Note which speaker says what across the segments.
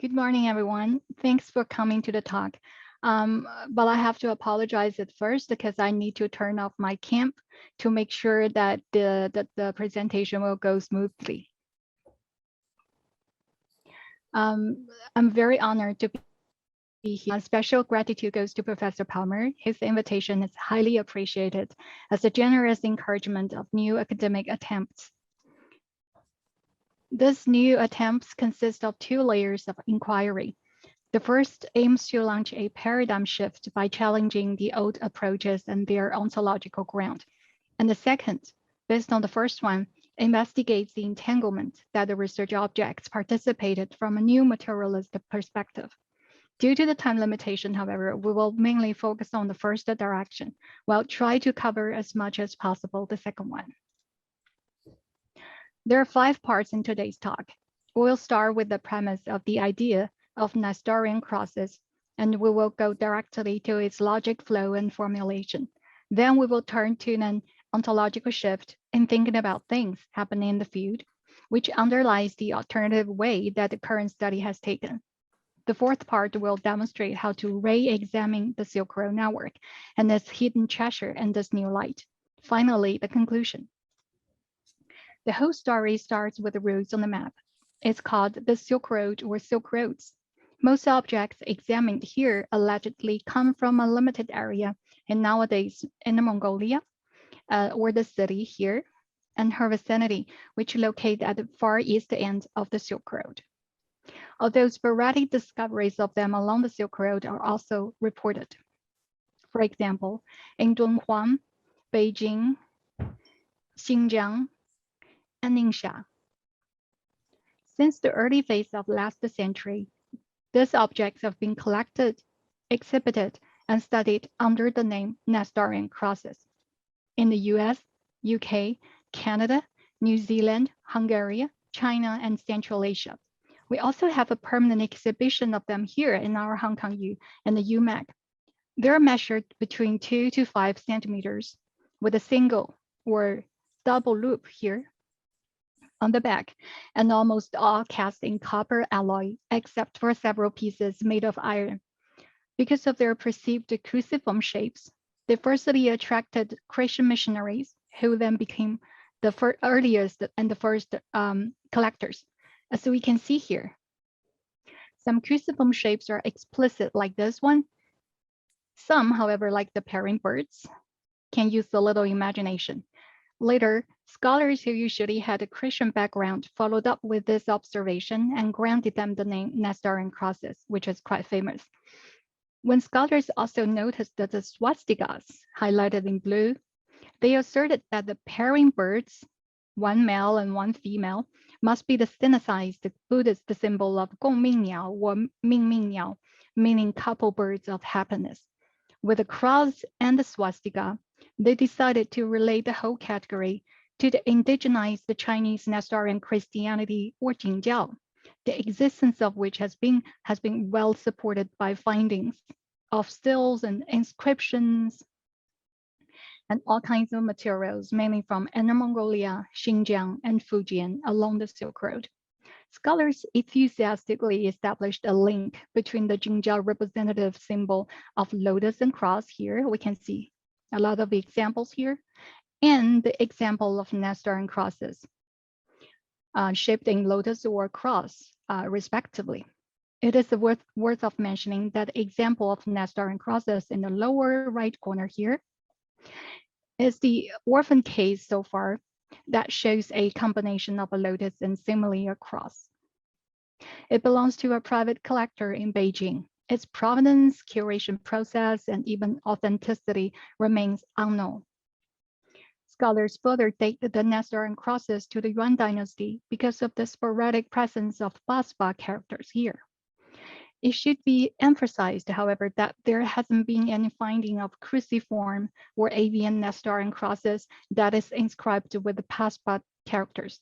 Speaker 1: Good morning, everyone. Thanks for coming to the talk. But I have to apologize at first because I need to turn off my camp to make sure that the presentation will go smoothly. I'm very honored to be here. A special gratitude goes to Professor Palmer. His invitation is highly appreciated as a generous encouragement of new academic attempts. These new attempts consist of two layers of inquiry. The first aims to launch a paradigm shift by challenging the old approaches and their ontological ground. And the second, based on the first one, investigates the entanglement that the research objects participated from a new materialist perspective. Due to the time limitation, however, we will mainly focus on the first direction, while try to cover as much as possible the second one. There are 5 parts in today's talk. We'll start with the premise of the idea of Nestorian crosses, and we will go directly to its logic flow and formulation. Then we will turn to an ontological shift in thinking about things happening in the field, which underlies the alternative way that the current study has taken. The fourth part will demonstrate how to re-examine the Silk Road network and its hidden treasure in this new light. Finally, the conclusion. The whole story starts with the routes on the map. It's called the Silk Road or Silk Roads. Most objects examined here allegedly come from a limited area, and nowadays in Mongolia, or the city here, and her vicinity, which located at the far east end of the Silk Road. Although sporadic discoveries of them along the Silk Road are also reported. For example, in Dunhuang, Beijing, Xinjiang, and Ningxia. Since the early phase of last century, these objects have been collected, exhibited, and studied under the name Nestorian crosses. In the US, UK, Canada, New Zealand, Hungary, China, and Central Asia. We also have a permanent exhibition of them here in our Hong Kong U and the UMAC. They're measured between 2 to 5 centimeters with a single or double loop here on the back, and almost all cast in copper alloy, except for several pieces made of iron. Because of their perceived cruciform shapes, they firstly attracted Christian missionaries, who then became the earliest and the first collectors. As we can see here, some cruciform shapes are explicit like this one. Some, however, like the pairing birds, can use a little imagination. Later, scholars who usually had a Christian background followed up with this observation and granted them the name Nestorian crosses, which is quite famous. When scholars also noticed that the swastikas, highlighted in blue, they asserted that the pairing birds, one male and one female, must be the synthesized Buddhist symbol of Gongming Niao or Mingming Niao, meaning couple birds of happiness. With the cross and the swastika, they decided to relate the whole category to the indigenized Chinese Nestorian Christianity or Jingjiao, the existence of which has been well supported by findings of stills and inscriptions and all kinds of materials, mainly from Inner Mongolia, Xinjiang, and Fujian along the Silk Road. Scholars enthusiastically established a link between the Jingjiao representative symbol of lotus and cross here. We can see a lot of examples here, and the example of Nestorian crosses, shaped in lotus or cross, respectively. It is worth of mentioning that the example of Nestorian crosses in the lower right corner here is the orphan case so far that shows a combination of a lotus and similarly a cross. It belongs to a private collector in Beijing. Its provenance, curation process, and even authenticity remains unknown. Scholars further date the Nestorian crosses to the Yuan dynasty because of the sporadic presence of Basba characters here. It should be emphasized, however, that there hasn't been any finding of cruciform or avian Nestorian crosses that is inscribed with the Basba characters.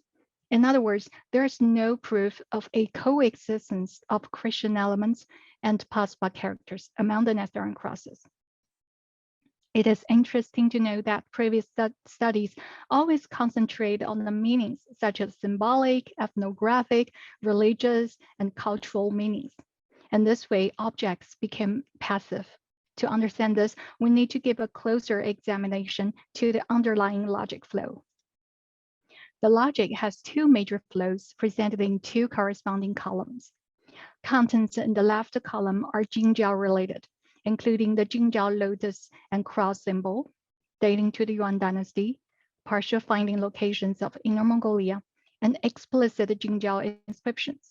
Speaker 1: In other words, there is no proof of a coexistence of Christian elements and Basba characters among the Nestorian crosses. It is interesting to note that previous studies always concentrate on the meanings such as symbolic, ethnographic, religious, and cultural meanings. And this way, objects became passive. To understand this, we need to give a closer examination to the underlying logic flow. The logic has two major flows presented in two corresponding columns. Contents in the left column are Jingjiao related, including the Jingjiao lotus and cross symbol, dating to the Yuan dynasty, partial finding locations of Inner Mongolia, and explicit Jingjiao inscriptions.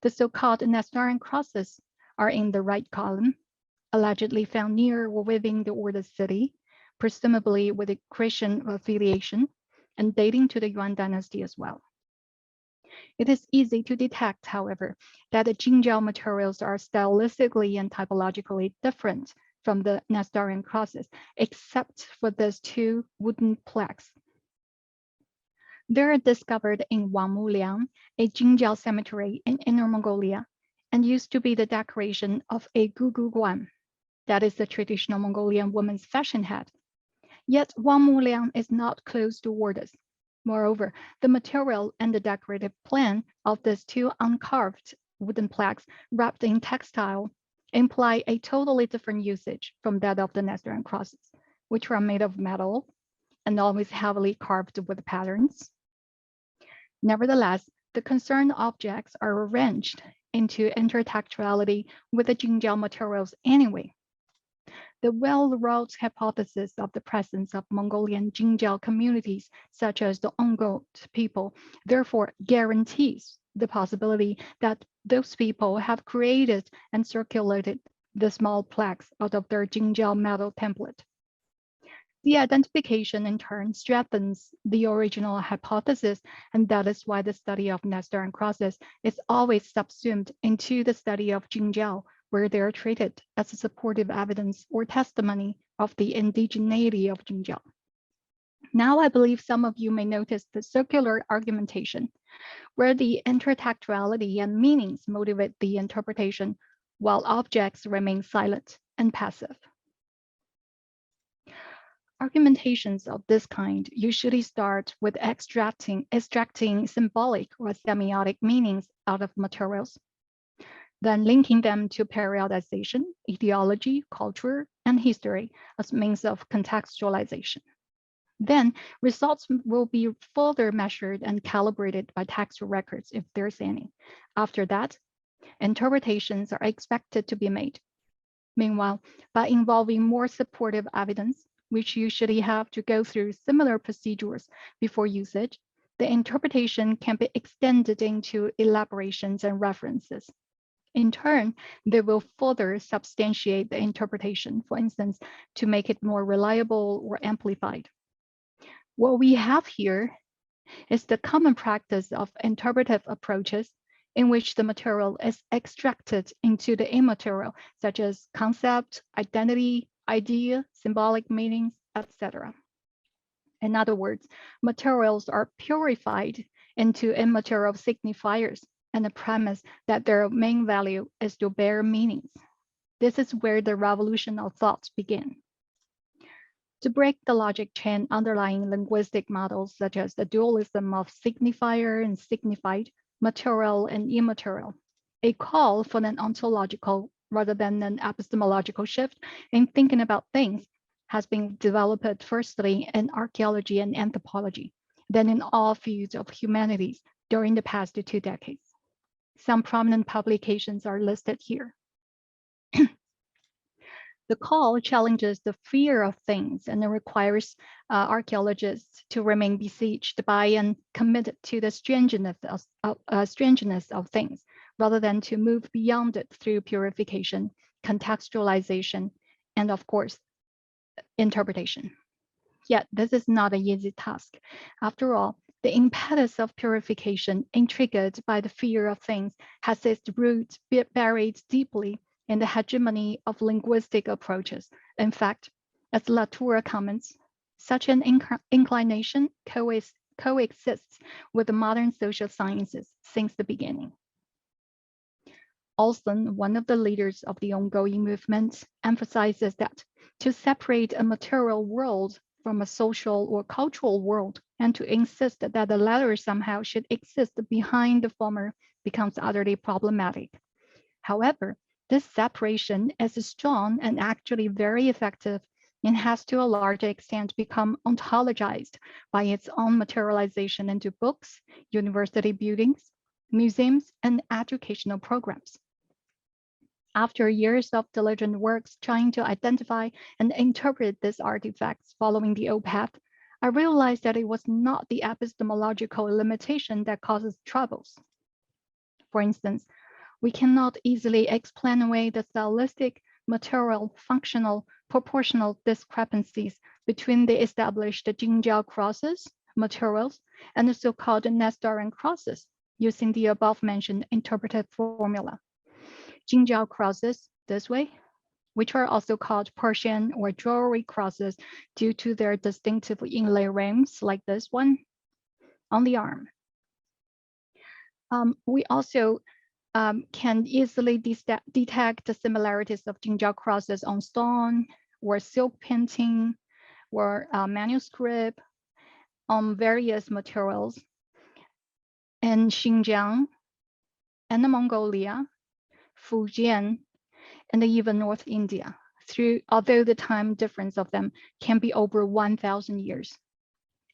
Speaker 1: The so-called Nestorian crosses are in the right column, allegedly found near or within the ordered city, presumably with a Christian affiliation, and dating to the Yuan dynasty as well. It is easy to detect, however, that the Jingjiao materials are stylistically and typologically different from the Nestorian crosses, except for these two wooden plaques. They are discovered in Wangmuliang, a Jingjiao cemetery in Inner Mongolia, and used to be the decoration of a guguguan, that is the traditional Mongolian woman's fashion hat. Yet Wangmuliang is not close to orders. Moreover, the material and the decorative plan of these two uncarved wooden plaques wrapped in textile imply a totally different usage from that of the Nestorian crosses, which were made of metal and always heavily carved with patterns. Nevertheless, the concerned objects are arranged into intertextuality with the Jingjiao materials anyway. The well-wrought hypothesis of the presence of Mongolian Jingjiao communities, such as the Ongold people, therefore guarantees the possibility that those people have created and circulated the small plaques out of their Jingjiao metal template. The identification in turn strengthens the original hypothesis, and that is why the study of Nestorian crosses is always subsumed into the study of Jingjiao, where they are treated as a supportive evidence or testimony of the indigeneity of Jingjiao. Now I believe some of you may notice the circular argumentation, where the intertextuality and meanings motivate the interpretation, while objects remain silent and passive. Argumentations of this kind usually start with extracting symbolic or semiotic meanings out of materials, then linking them to periodization, ideology, culture, and history as means of contextualization. Then results will be further measured and calibrated by textual records if there's any. After that, interpretations are expected to be made. Meanwhile, by involving more supportive evidence, which usually have to go through similar procedures before usage, the interpretation can be extended into elaborations and references. In turn, they will further substantiate the interpretation, for instance, to make it more reliable or amplified. What we have here is the common practice of interpretive approaches in which the material is extracted into the immaterial, such as concept, identity, idea, symbolic meanings, etc. In other words, materials are purified into immaterial signifiers and the premise that their main value is to bear meanings. This is where the revolution of thought begins. To break the logic chain underlying linguistic models such as the dualism of signifier and signified, material and immaterial, a call for an ontological rather than an epistemological shift in thinking about things has been developed firstly in archaeology and anthropology, then in all fields of humanities during the past 2 decades. Some prominent publications are listed here. The call challenges the fear of things and it requires archaeologists to remain besieged by and committed to the strangeness of things, rather than to move beyond it through purification, contextualization, and of course, interpretation. Yet this is not an easy task. After all, the impetus of purification, intrigued by the fear of things, has its roots buried deeply in the hegemony of linguistic approaches. In fact, as Latour comments, such an inclination coexists with the modern social sciences since the beginning. Olson, one of the leaders of the ongoing movement, emphasizes that to separate a material world from a social or cultural world and to insist that the latter somehow should exist behind the former becomes utterly problematic. However, this separation is strong and actually very effective and has to a large extent become ontologized by its own materialization into books, university buildings, museums, and educational programs. After years of diligent works trying to identify and interpret these artifacts following the old path, I realized that it was not the epistemological limitation that causes troubles. For instance, we cannot easily explain away the stylistic, material, functional, proportional discrepancies between the established Jingjiao crosses, materials, and the so-called Nestorian crosses using the above-mentioned interpretive formula. Jingjiao crosses this way, which are also called Persian or jewelry crosses due to their distinctive inlay rings like this one on the arm. We also can easily detect the similarities of Jingjiao crosses on stone or silk painting or manuscript on various materials in Xinjiang and Mongolia, Fujian, and even North India, although the time difference of them can be over 1,000 years.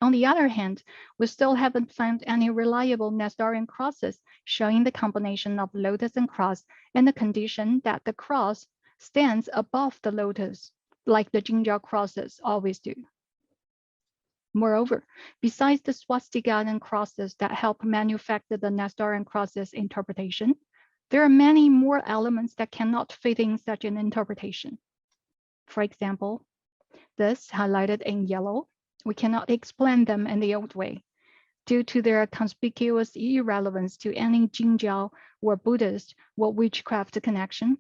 Speaker 1: On the other hand, we still haven't found any reliable Nestorian crosses showing the combination of lotus and cross and the condition that the cross stands above the lotus, like the Jingjiao crosses always do. Moreover, besides the swastika and crosses that help manufacture the Nestorian crosses interpretation, there are many more elements that cannot fit in such an interpretation. For example, this highlighted in yellow, we cannot explain them in the old way due to their conspicuous irrelevance to any Jingjiao or Buddhist or witchcraft connection.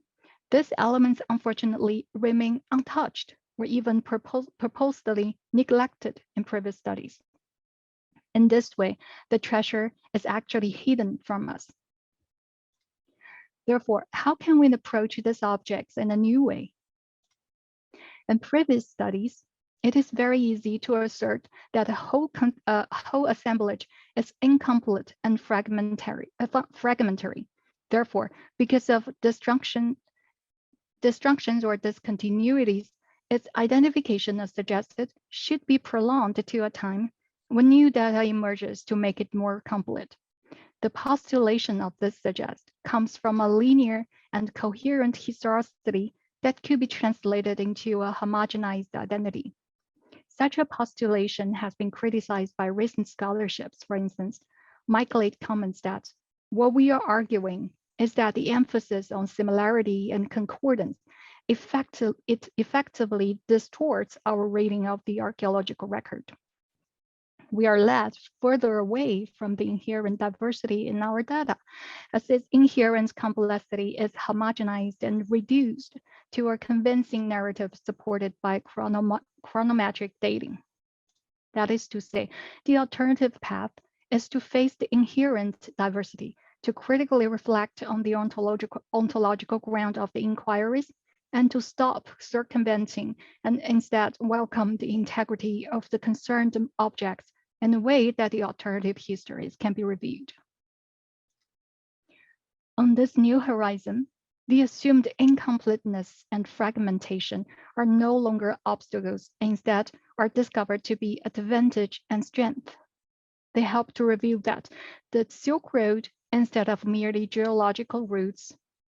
Speaker 1: These elements unfortunately remain untouched or even purposely neglected in previous studies. In this way, the treasure is actually hidden from us. Therefore, how can we approach these objects in a new way? In previous studies, it is very easy to assert that a whole assemblage is incomplete and fragmentary. Therefore, because of destructions or discontinuities, its identification as suggested should be prolonged to a time when new data emerges to make it more complete. The postulation of this suggest comes from a linear and coherent historicity that could be translated into a homogenized identity. Such a postulation has been criticized by recent scholarships. For instance, Michael comments that what we are arguing is that the emphasis on similarity and concordance effectively distorts our reading of the archaeological record. We are led further away from the inherent diversity in our data, as its inherent complexity is homogenized and reduced to a convincing narrative supported by chronometric dating. That is to say, the alternative path is to face the inherent diversity, to critically reflect on the ontological ground of the inquiries, and to stop circumventing and instead welcome the integrity of the concerned objects in a way that the alternative histories can be reviewed. On this new horizon, the assumed incompleteness and fragmentation are no longer obstacles, instead are discovered to be advantage and strength. They help to reveal that the Silk Road, instead of merely geological routes,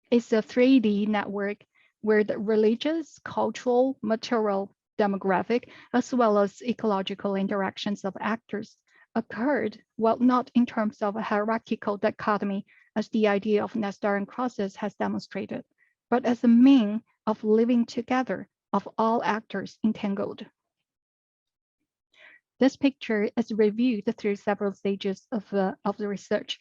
Speaker 1: is a 3D network where the religious, cultural, material, demographic, as well as ecological interactions of actors occurred, while not in terms of a hierarchical dichotomy as the idea of Nestorian crosses has demonstrated, but as a mean of living together of all actors entangled. This picture is reviewed through several stages of the research.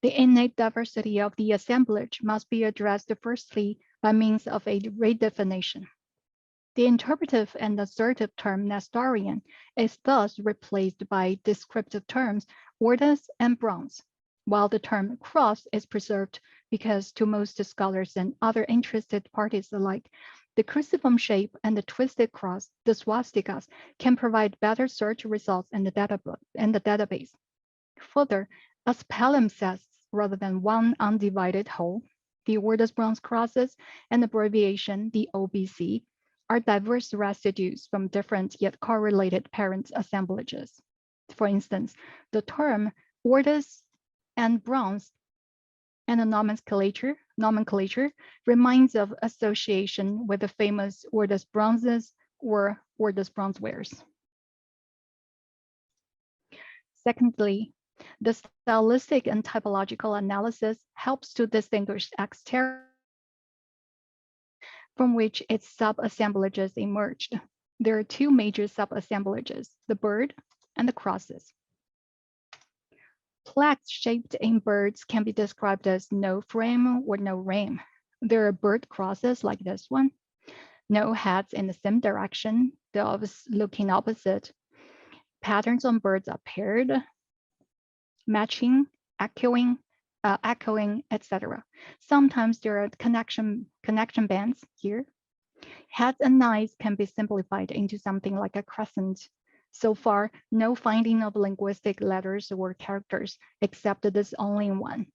Speaker 1: The innate diversity of the assemblage must be addressed firstly by means of a redefinition. The interpretive and assertive term Nestorian is thus replaced by descriptive terms ordos and bronze, while the term cross is preserved because to most scholars and other interested parties alike, The cruciform shape and the twisted cross, the swastikas, can provide better search results in the database. Further, as palimpsests rather than one undivided whole, the Ordus bronze crosses and abbreviation, the OBC, are diverse residues from different yet correlated parent assemblages. For instance, the term Ordus and bronze and the nomenclature reminds of association with the famous Ordus bronzes or Ordus bronzewares. Secondly, the stylistic and typological analysis helps to distinguish exterior from which its subassemblages emerged. There are two major subassemblages, the bird and the crosses. Plaques shaped in birds can be described as no frame or no rim. There are bird crosses like this one, no heads in the same direction, doves looking opposite. Patterns on birds are paired, matching, echoing, etc. Sometimes there are connection bands here. Heads and eyes can be simplified into something like a crescent. So far, no finding of linguistic letters or characters, except this only one.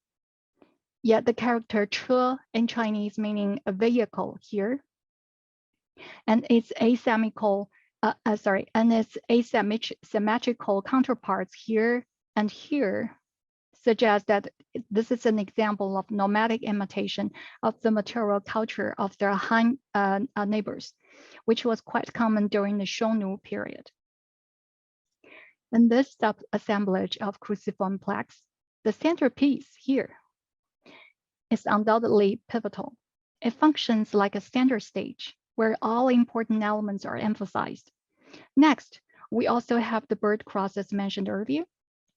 Speaker 1: Yet the character 车 in Chinese meaning a vehicle here, and its asymmetrical counterparts here and here suggest that this is an example of nomadic imitation of the material culture of their Han neighbors, which was quite common during the Xiongnu period. In this sub-assemblage of cruciform plaques, the centerpiece here is undoubtedly pivotal. It functions like a standard stage where all important elements are emphasized. Next, we also have the bird crosses mentioned earlier,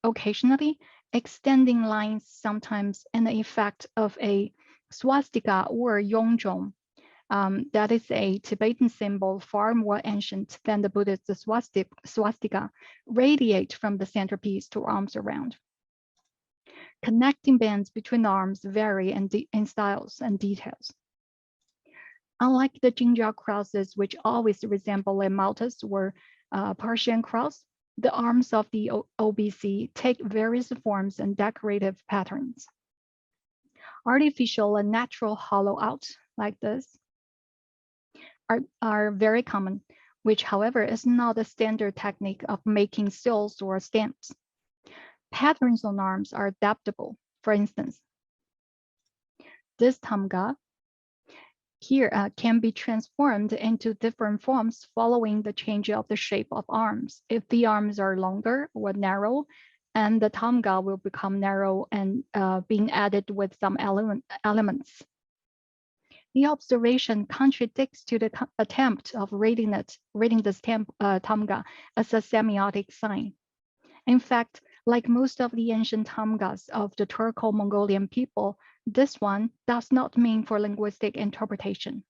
Speaker 1: occasionally extending lines sometimes in the effect of a swastika or yongzhong. That is a Tibetan symbol far more ancient than the Buddhist swastika, radiate from the centerpiece to arms around. Connecting bands between arms vary in styles and details. Unlike the Jingzhou crosses, which always resemble a Maltese or Persian cross, the arms of the OBC take various forms and decorative patterns. Artificial and natural hollow out like this are very common, which however is not a standard technique of making seals or stamps. Patterns on arms are adaptable. For instance, this tamga here can be transformed into different forms following the change of the shape of arms. If the arms are longer or narrow, and the tamga will become narrow and being added with some elements. The observation contradicts to the attempt of reading this tamga as a semiotic sign. In fact, like most of the ancient tamgas of the Turco-Mongolian people, this one does not mean for linguistic interpretation.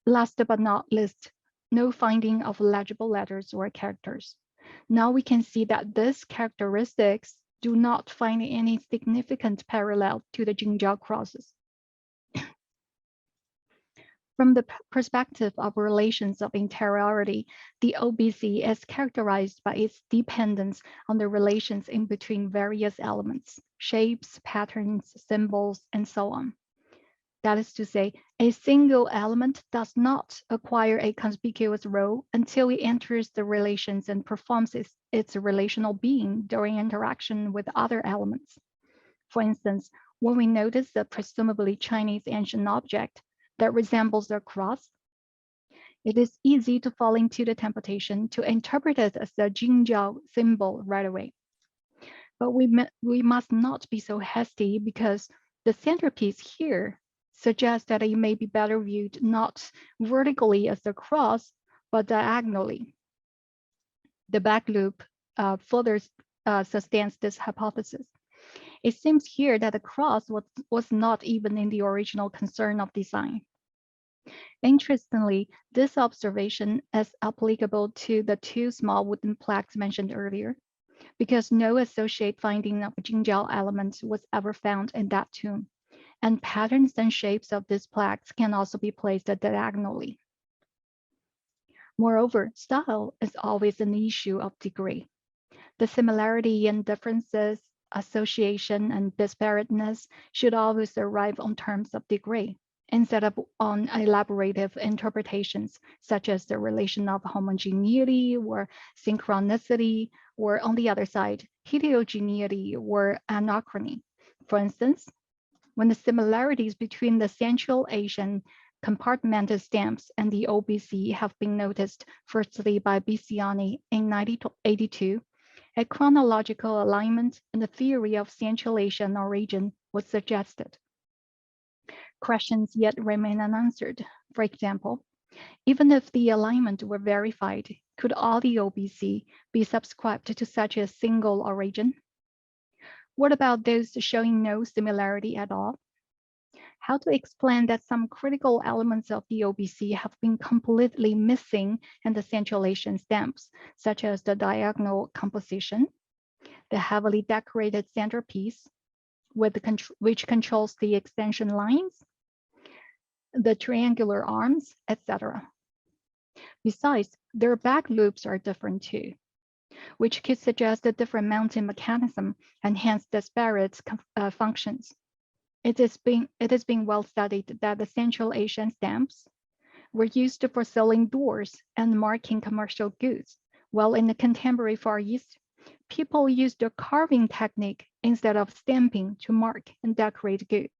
Speaker 1: Last but not least, no finding of legible letters or characters. Now we can see that these characteristics do not find any significant parallel to the Jingzhou crosses. From the perspective of relations of interiority, the OBC is characterized by its dependence on the relations in between various elements, shapes, patterns, symbols, and so on. That is to say, a single element does not acquire a conspicuous role until it enters the relations and performs its relational being during interaction with other elements. For instance, when we notice a presumably Chinese ancient object that resembles a cross, it is easy to fall into the temptation to interpret it as a Jingzhou symbol right away. But we must not be so hasty because the centerpiece here suggests that it may be better viewed not vertically as a cross, but diagonally. The back loop further sustains this hypothesis. It seems here that the cross was not even in the original concern of design. Interestingly, this observation is applicable to the two small wooden plaques mentioned earlier, because no associate finding of Jingzhou elements was ever found in that tomb. and patterns and shapes of these plaques can also be placed diagonally. Moreover, style is always an issue of degree. The similarity and differences, association and disparateness should always arrive on terms of degree, instead of on elaborative interpretations, such as the relation of homogeneity or synchronicity, or on the other side, heterogeneity or anachrony. For instance, when the similarities between the Central Asian compartmented stamps and the OBC have been noticed firstly by Bisiani in 1982, a chronological alignment in the theory of Central Asian origin was suggested. Questions yet remain unanswered. For example, even if the alignment were verified, could all the OBC be subscribed to such a single origin? What about those showing no similarity at all? How to explain that some critical elements of the OBC have been completely missing in the Central Asian stamps, such as the diagonal composition, the heavily decorated centerpiece, which controls the extension lines, the triangular arms, etc. Besides, their back loops are different too, which could suggest a different mounting mechanism and hence disparate functions. It has been well studied that the Central Asian stamps were used for selling doors and marking commercial goods, while in the contemporary Far East, people used the carving technique instead of stamping to mark and decorate goods.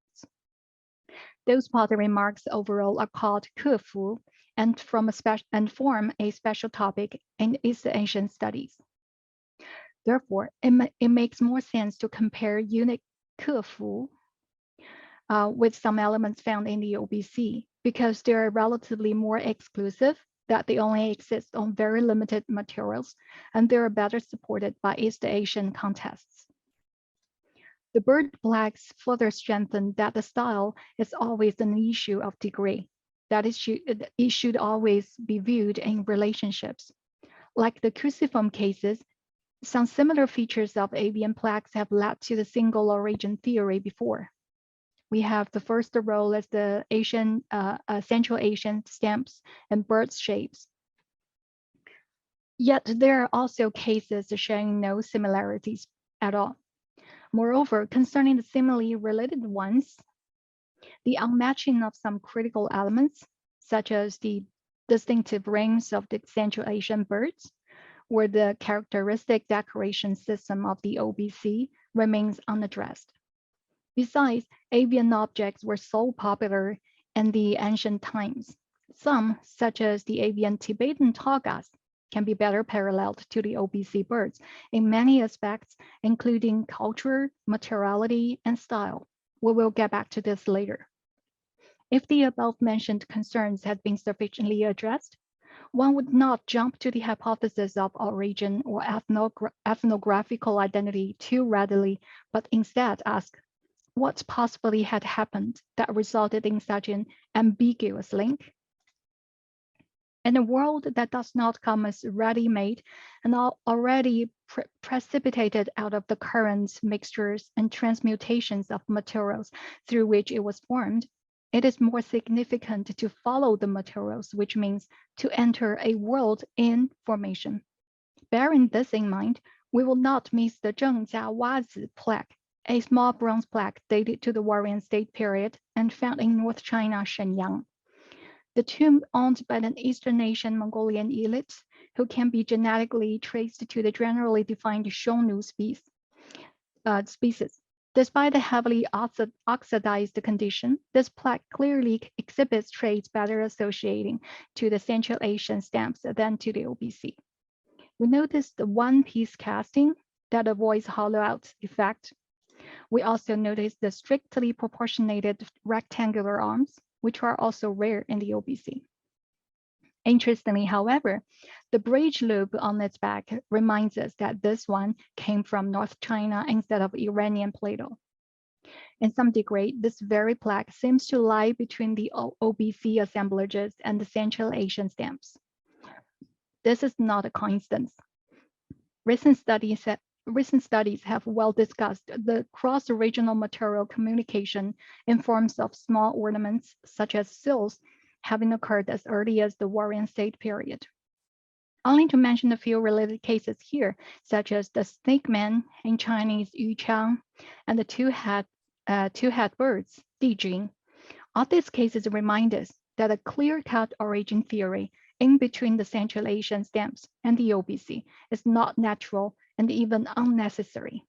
Speaker 1: Those pottery marks overall are called kefu and form a special topic in East Asian studies. Therefore, it makes more sense to compare unique kefu with some elements found in the OBC because they are relatively more exclusive, that they only exist on very limited materials, and they are better supported by East Asian contexts. The bird plaques further strengthen that the style is always an issue of degree, that it should always be viewed in relationships. Like the cruciform cases, some similar features of avian plaques have led to the single origin theory before. We have the first role as the Central Asian stamps and bird shapes. Yet there are also cases showing no similarities at all. Moreover, concerning the similarly related ones, the unmatching of some critical elements, such as the distinctive rings of the Central Asian birds, or the characteristic decoration system of the OBC, remains unaddressed. Besides, avian objects were so popular in the ancient times. Some, such as the avian Tibetan Targas, can be better paralleled to the OBC birds in many aspects, including culture, materiality, and style. We will get back to this later. If the above-mentioned concerns had been sufficiently addressed, one would not jump to the hypothesis of origin or ethnographical identity too readily, but instead ask, what possibly had happened that resulted in such an ambiguous link? In a world that does not come as ready-made and already precipitated out of the currents, mixtures, and transmutations of materials through which it was formed, it is more significant to follow the materials, which means to enter a world in formation. Bearing this in mind, we will not miss the Zhengjia Wazi plaque, a small bronze plaque dated to the Warrior State period and found in North China, Shenyang. The tomb owned by an Eastern Asian Mongolian elite who can be genetically traced to the generally defined Shonu species. Despite the heavily oxidized condition, this plaque clearly exhibits traits better associating to the Central Asian stamps than to the OBC. We noticed the one-piece casting that avoids hollow-out effect. We also noticed the strictly proportionated rectangular arms, which are also rare in the OBC. Interestingly, however, the bridge loop on its back reminds us that this one came from North China instead of Iranian Plato. In some degree, this very plaque seems to lie between the OBC assemblages and the Central Asian stamps. This is not a coincidence. Recent studies recent studies have well discussed the cross-regional material communication in forms of small ornaments, such as seals, having occurred as early as the Warring State period. Only to mention a few related cases here, such as the snake man in Chinese Yu Chang and the two-head birds, Di Jing. All these cases remind us that a clear-cut origin theory in between the Central Asian stamps and the OBC is not natural and even unnecessary.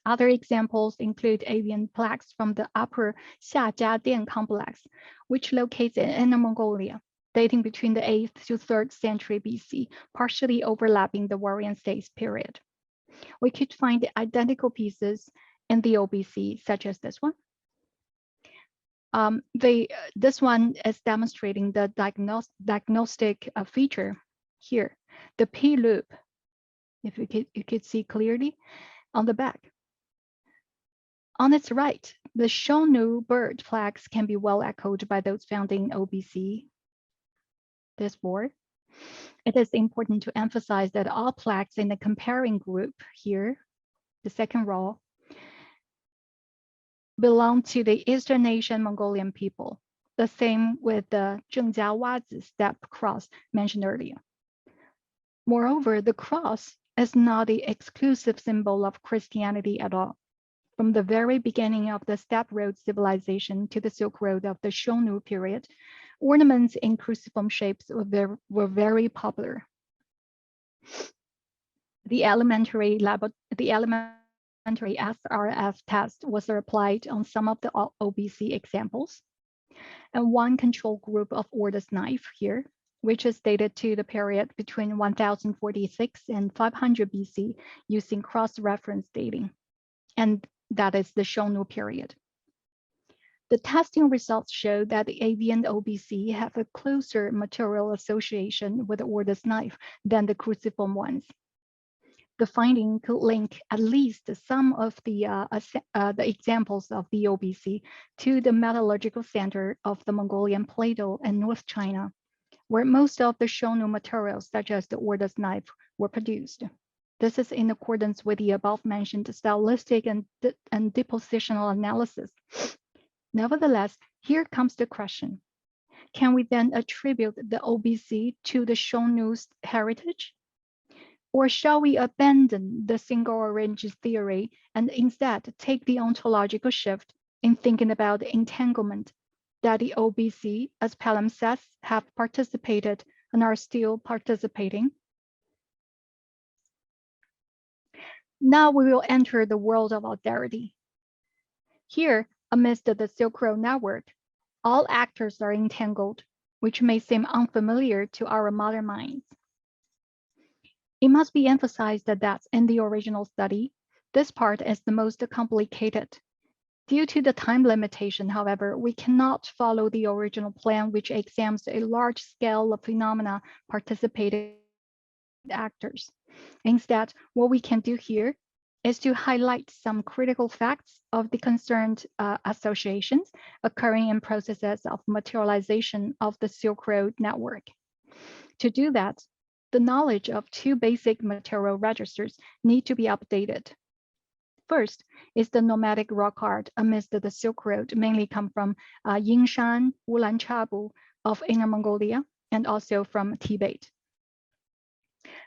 Speaker 1: Other examples include avian plaques from the upper Xiajiadian complex, which locates in Inner Mongolia, dating between the 8th to 3rd century BC, partially overlapping the Warring States period. We could find identical pieces in the OBC, such as this one. This one is demonstrating the diagnostic feature here, the P loop, if you could see clearly on the back. On its right, the Shonu bird flags can be well echoed by those found in OBC. This board. It is important to emphasize that all plaques in the comparing group here, the second row, belong to the Eastern Asian Mongolian people. The same with the Zhengjiawazi steppe cross mentioned earlier. Moreover, the cross is not the exclusive symbol of Christianity at all. From the very beginning of the steppe road civilization to the Silk Road of the Shonu period, ornaments in cruciform shapes were very popular. The elementary SRF test was applied on some of the OBC examples, and one control group of Ordos knife here, which is dated to the period between 1046 and 500 BC using cross-reference dating, and that is the Shonu period. The testing results show that the avian OBC have a closer material association with the Ordos knife than the cruciform ones. The finding could link at least some of the examples of the OBC to the metallurgical center of the Mongolian plateau and North China, where most of the Shonu materials, such as the Ordos knife, were produced. This is in accordance with the above-mentioned stylistic and depositional analysis. Nevertheless, here comes the question. Can we then attribute the OBC to the Shonu's heritage? Or shall we abandon the single origin theory and instead take the ontological shift in thinking about the entanglement that the OBC, as palimpsests, have participated and are still participating? Now we will enter the world of austerity. Here, amidst the Silk Road network, all actors are entangled, which may seem unfamiliar to our modern minds. It must be emphasized that in the original study, this part is the most complicated. Due to the time limitation, however, we cannot follow the original plan, which examines a large scale of phenomena participating actors. Instead, what we can do here is to highlight some critical facts of the concerned associations occurring in processes of materialization of the Silk Road network. To do that, the knowledge of two basic material registers need to be updated. First is the nomadic rock art amidst the Silk Road, mainly come from Yingshan, Ulanchabu of Inner Mongolia, and also from Tibet.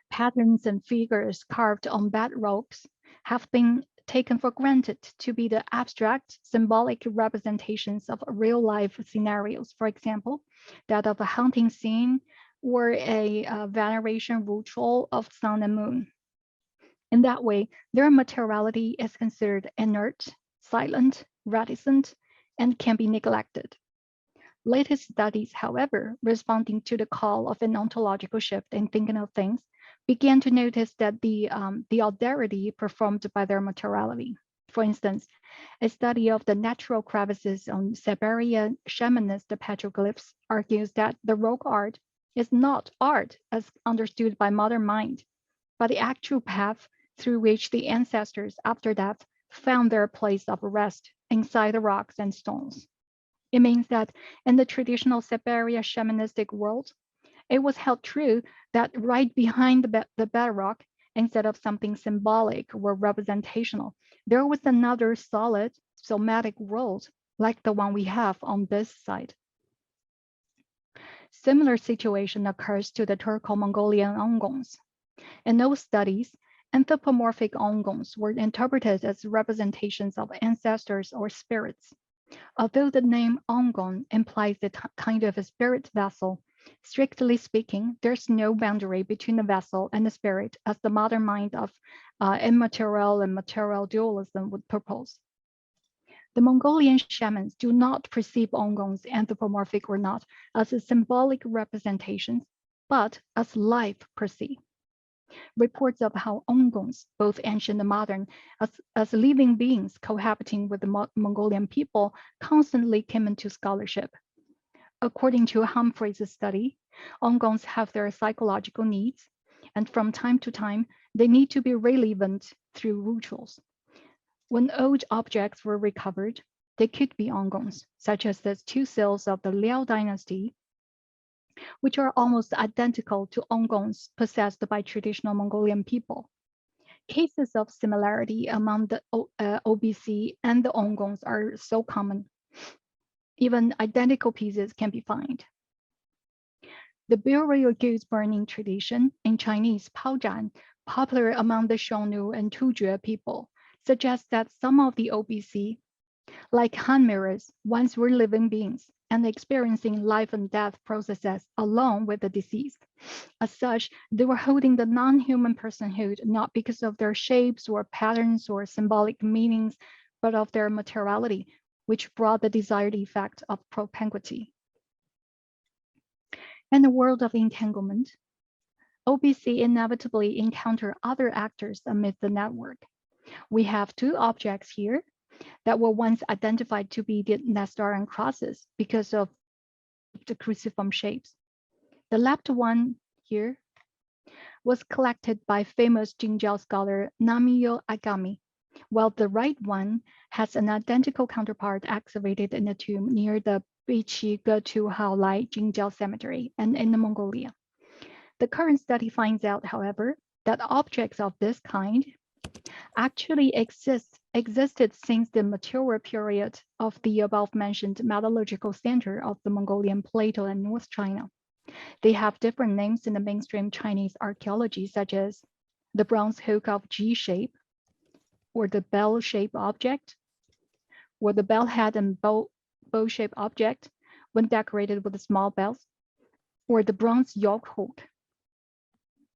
Speaker 1: Patterns and figures carved on bedrocks have been taken for granted to be the abstract, symbolic representations of real-life scenarios, for example, that of a hunting scene or a veneration ritual of sun and moon. In that way, their materiality is considered inert, silent, reticent, and can be neglected. Latest studies, however, responding to the call of an ontological shift in thinking of things, began to notice that the austerity performed by their materiality. For instance, a study of the natural crevices on Siberian shamanist petroglyphs argues that the rock art is not art as understood by modern mind, but the actual path through which the ancestors after death found their place of rest inside the rocks and stones. It means that in the traditional Siberian shamanistic world, it was held true that right behind the bedrock instead of something symbolic or representational, there was another solid somatic world like the one we have on this side. Similar situation occurs to the Turco-Mongolian Ongons. In those studies, anthropomorphic Ongons were interpreted as representations of ancestors or spirits. Although the name Ongon implies a kind of a spirit vessel, strictly speaking, there's no boundary between the vessel and the spirit, as the modern mind of immaterial and material dualism would propose. The Mongolian shamans do not perceive Ongons, anthropomorphic or not, as a symbolic representations, but as life per se. Reports of how Ongons, both ancient and modern, as living beings cohabiting with the Mongolian people, constantly came into scholarship. According to Humphrey's study, Ongons have their psychological needs, and from time to time, they need to be relevant through rituals. When old objects were recovered, they could be Ongons, such as the 2 seals of the Liao dynasty, which are almost identical to Ongons possessed by traditional Mongolian people. Cases of similarity among the OBC and the Ongons are so common. Even identical pieces can be found. The burial goods burning tradition in Chinese Paozhan, popular among the Xiongnu and Tujue people, suggests that some of the OBC, like Han mirrors, once were living beings and experiencing life and death processes along with the deceased. As such, they were holding the non-human personhood not because of their shapes or patterns or symbolic meanings, but of their materiality, which brought the desired effect of propinquity. In the world of entanglement, OBC inevitably encounter other actors amid the network. We have 2 objects here that were once identified to be the Nestorian crosses because of the cruciform shapes. The left one here was collected by famous Jingzhou scholar Namiyo Agami, while the right one has an identical counterpart excavated in a tomb near the Beiqi Getu Haolai Jingzhou Cemetery and in Mongolia. The current study finds out, however, that objects of this kind actually existed since the mature period of the above-mentioned metallurgical center of the Mongolian Plateau and North China. They have different names in the mainstream Chinese archaeology, such as the bronze hook of G shape, or the bell-shaped object, or the bell head and bow-shaped object when decorated with small bells, or the bronze yoke hook.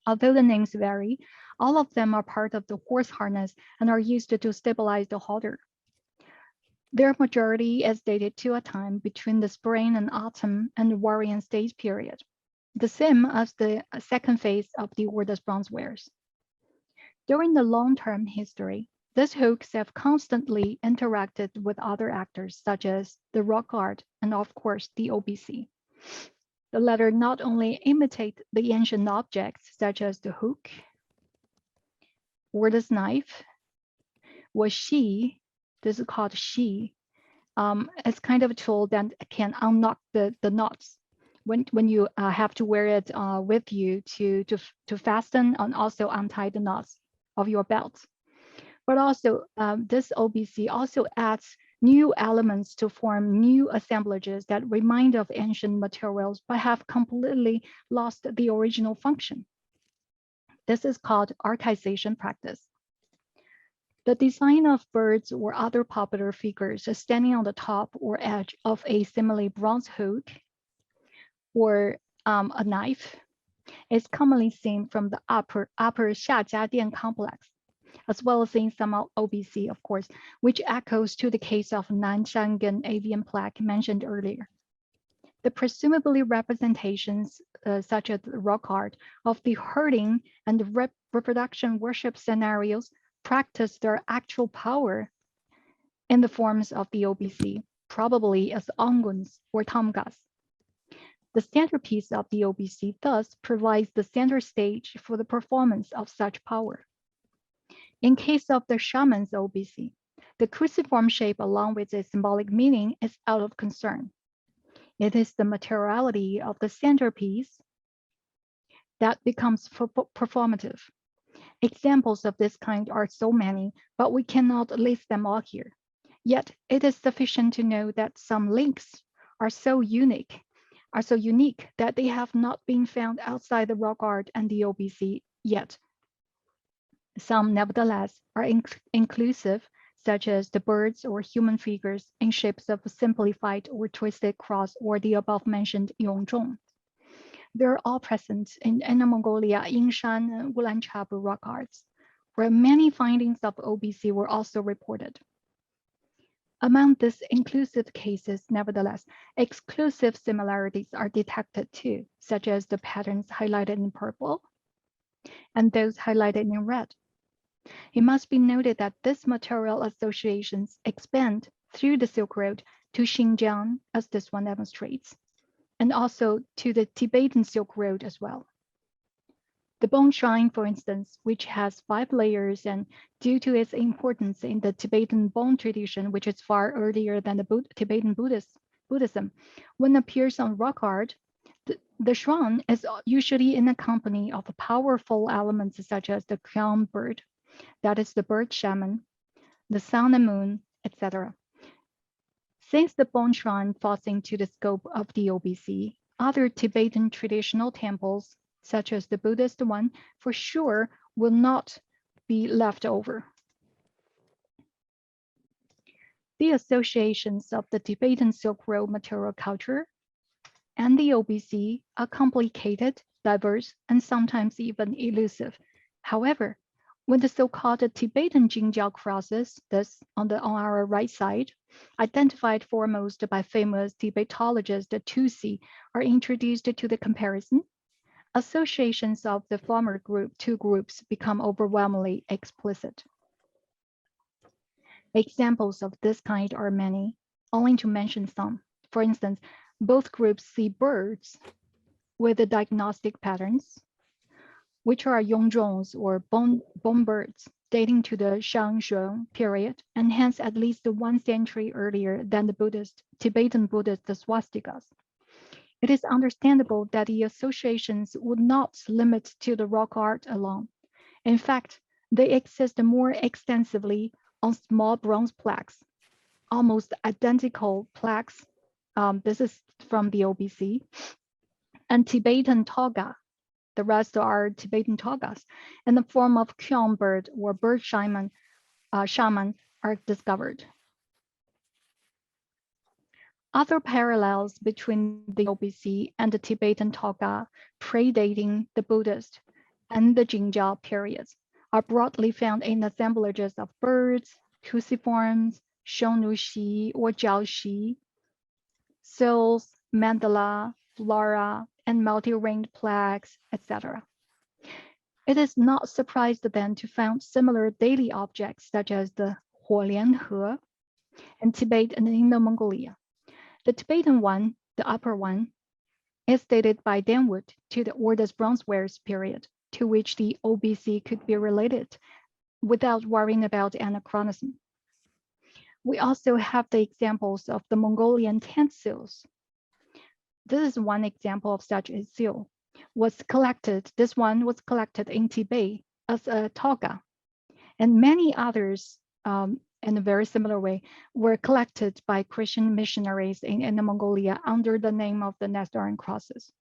Speaker 1: Although the names vary, all of them are part of the horse harness and are used to stabilize the halter. Their majority is dated to a time between the spring and autumn and the Warrior stage period, the same as the second phase of the order's bronze wares. During the long-term history, these hooks have constantly interacted with other actors such as the rock art and of course the OBC. The latter not only imitate the ancient objects such as the hook or this knife, or shi, this is called shi. It's kind of a tool that can unlock the knots when you have to wear it with you to fasten and also untie the knots of your belt. But also this OBC also adds new elements to form new assemblages that remind of ancient materials but have completely lost the original function. This is called archaization practice. The design of birds or other popular figures standing on the top or edge of a similarly bronze hook or a knife is commonly seen from the upper Xiajiadian complex, as well as in some OBC, of course, which echoes to the case of Nanshangan avian plaque mentioned earlier. The presumably representations, such as the rock art, of the herding and the reproduction worship scenarios practice their actual power in the forms of the OBC, probably as Ongons or Targas. The centerpiece of the OBC thus provides the center stage for the performance of such power. In case of the shaman's OBC, the cruciform shape along with its symbolic meaning is out of concern. It is the materiality of the centerpiece that becomes performative. Examples of this kind are so many, but we cannot list them all here. Yet it is sufficient to know that some links are so unique that they have not been found outside the rock art and the OBC yet. Some, nevertheless, are inclusive, such as the birds or human figures in shapes of a simplified or twisted cross or the above-mentioned Yongzhong. They're all present in Inner Mongolia, Yingshan, and Ulanchabu rock arts, where many findings of OBC were also reported. Among these inclusive cases, nevertheless, exclusive similarities are detected too, such as the patterns highlighted in purple and those highlighted in red. It must be noted that these material associations expand through the Silk Road to Xinjiang, as this one demonstrates, and also to the Tibetan Silk Road as well. The bone shrine, for instance, which has 5 layers and due to its importance in the Tibetan bone tradition, which is far earlier than the Tibetan Buddhism, when appears on rock art, the shrine is usually in a company of powerful elements such as the crown bird, that is the bird shaman, the sun and moon, etc. Since the bone shrine falls into the scope of the OBC, other Tibetan traditional temples, such as the Buddhist one, for sure will not be left over. The associations of the Tibetan Silk Road material culture and the OBC are complicated, diverse, and sometimes even elusive. However, when the so-called Tibetan Jingjiao crosses, this on our right side, identified foremost by famous Tibetologist Tusi, are introduced to the comparison, associations of the former two groups become overwhelmingly explicit. Examples of this kind are many, only to mention some. For instance, both groups see birds with the diagnostic patterns, which are Yongzhongs or bone birds, dating to the Shang-Shun period, and hence at least 1 century earlier than the Tibetan Buddhist swastikas. It is understandable that the associations would not limit to the rock art alone. In fact, they exist more extensively on small bronze plaques, almost identical plaques. This is from the OBC, and Tibetan toga. The rest are Tibetan togas in the form of crown bird or bird shaman are discovered. Other parallels between the OBC and the Tibetan toga predating the Buddhist and the Jingjiao periods are broadly found in assemblages of birds, cruciforms, shounushi or jiaoxi, seals, mandala, flora, and multi-ringed plaques, etc. It is not surprised then to find similar daily objects such as the Huolianhe in Tibet and Inner Mongolia. The Tibetan one, the upper one, is dated by Danwood to the Ordus Bronzewares period, to which the OBC could be related without worrying about anachronism. We also have the examples of the Mongolian tent seals. This is one example of such a seal. This one was collected in Tibet as a toga, and many others in a very similar way were collected by Christian missionaries in Inner Mongolia under the name of the Nestorian crosses.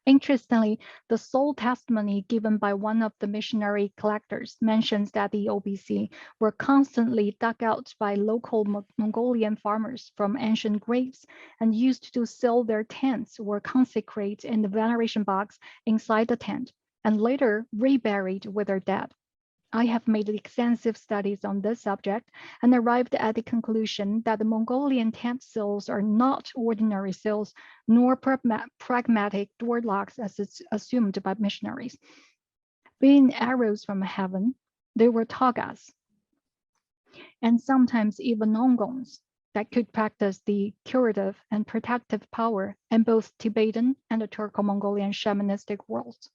Speaker 1: Interestingly, the sole testimony given by one of the missionary collectors mentions that the OBC were constantly dug out by local Mongolian farmers from ancient graves and used to seal their tents or consecrate in the veneration box inside the tent, and later reburied with their dead. I have made extensive studies on this subject and arrived at the conclusion that the Mongolian tent seals are not ordinary seals, nor pragmatic door locks as it's assumed by missionaries. Being arrows from heaven, they were togas, and sometimes even nongongs that could practice the curative and protective power in both Tibetan and the Turco-Mongolian shamanistic worlds.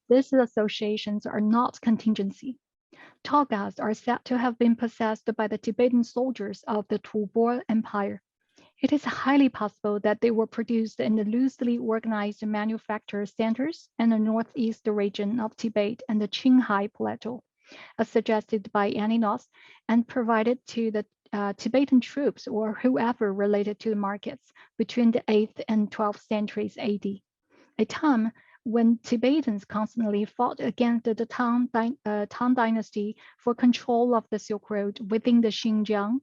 Speaker 1: These associations are not contingency. Togas are said to have been possessed by the Tibetan soldiers of the Tubor Empire. It is highly possible that they were produced in the loosely organized manufacture centers in the northeast region of Tibet and the Qinghai Plateau, as suggested by Aninos, and provided to the Tibetan troops or whoever related to the markets between the 8th and 12th centuries AD, a time when Tibetans constantly fought against the Tang dynasty for control of the Silk Road within the Xinjiang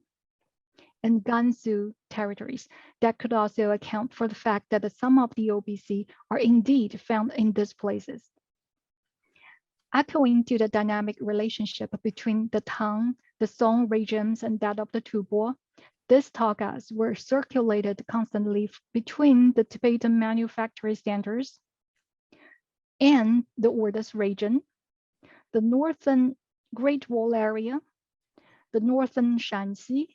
Speaker 1: and Gansu territories. That could also account for the fact that some of the OBC are indeed found in these places. Echoing to the dynamic relationship between the Tang, the Song regimes, and that of the Tubor, these Targas were circulated constantly between the Tibetan manufacturing centers and the Ordos region, the northern Great Wall area, the northern Shanxi,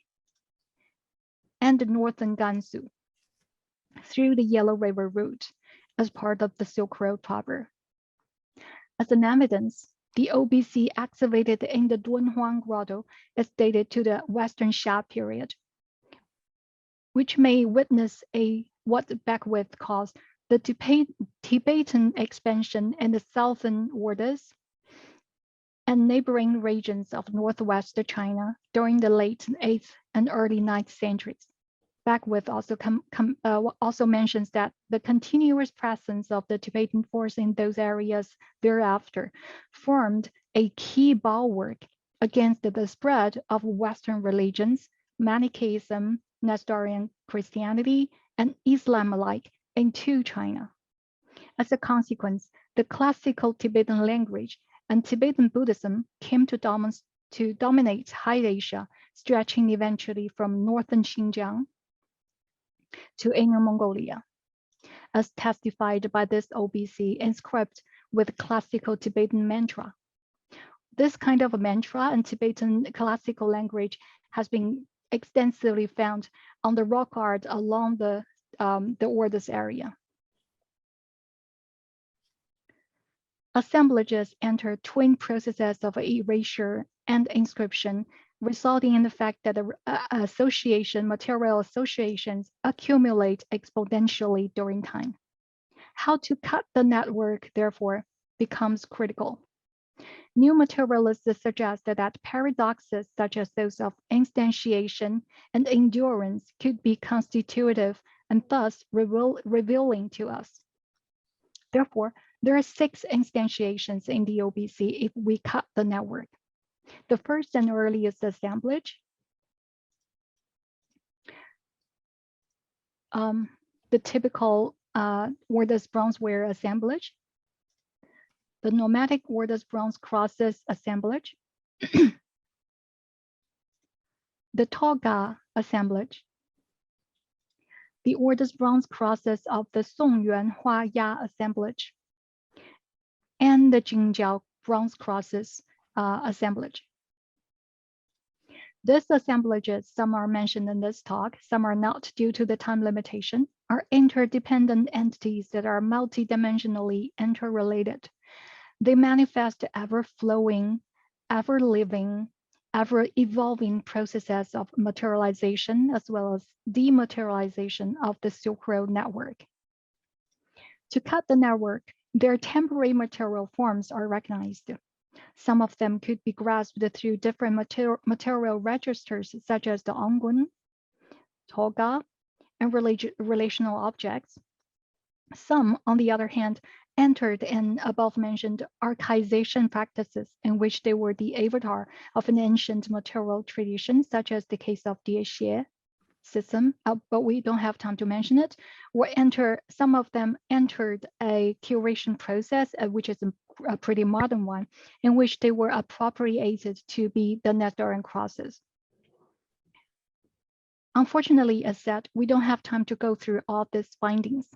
Speaker 1: and the northern Gansu through the Yellow River route as part of the Silk Road proper. As an evidence, the OBC excavated in the Dunhuang Grotto is dated to the Western Xia period, which may witness what Beckwith calls the Tibetan expansion in the southern Ordos and neighboring regions of northwest China during the late 8th and early 9th centuries. Beckwith also mentions that the continuous presence of the Tibetan force in those areas thereafter formed a key bulwark against the spread of Western religions, Manichaeism, Nestorian Christianity, and Islam alike into China. As a consequence, the classical Tibetan language and Tibetan Buddhism came to dominate High Asia, stretching eventually from northern Xinjiang to Inner Mongolia, as testified by this OBC inscribed with classical Tibetan mantra. This kind of a mantra in Tibetan classical language has been extensively found on the rock art along the Ordos area. Assemblages enter twin processes of erasure and inscription, resulting in the fact that the material associations accumulate exponentially during time. How to cut the network, therefore, becomes critical. New materialists suggest that paradoxes such as those of instantiation and endurance could be constitutive and thus revealing to us. Therefore, there are 6 instantiations in the OBC if we cut the network. The first and earliest assemblage, the typical Ordos bronzeware assemblage, the nomadic Ordos bronze crosses assemblage, the Toga assemblage, the Ordos bronze crosses of the Songyuan Huaya assemblage, and the Jingjiao bronze crosses assemblage. These assemblages, some are mentioned in this talk, some are not due to the time limitation, are interdependent entities that are multidimensionally interrelated. They manifest ever-flowing, ever-living, ever-evolving processes of materialization as well as dematerialization of the Silk Road network. To cut the network, their temporary material forms are recognized. Some of them could be grasped through different material registers, such as the Ongun, Toga, and relational objects. Some, on the other hand, entered in above-mentioned archaization practices in which they were the avatar of an ancient material tradition, such as the case of the Xie system, but we don't have time to mention it, or some of them entered a curation process, which is a pretty modern one, in which they were appropriated to be the Nestorian crosses. Unfortunately, as said, we don't have time to go through all these findings.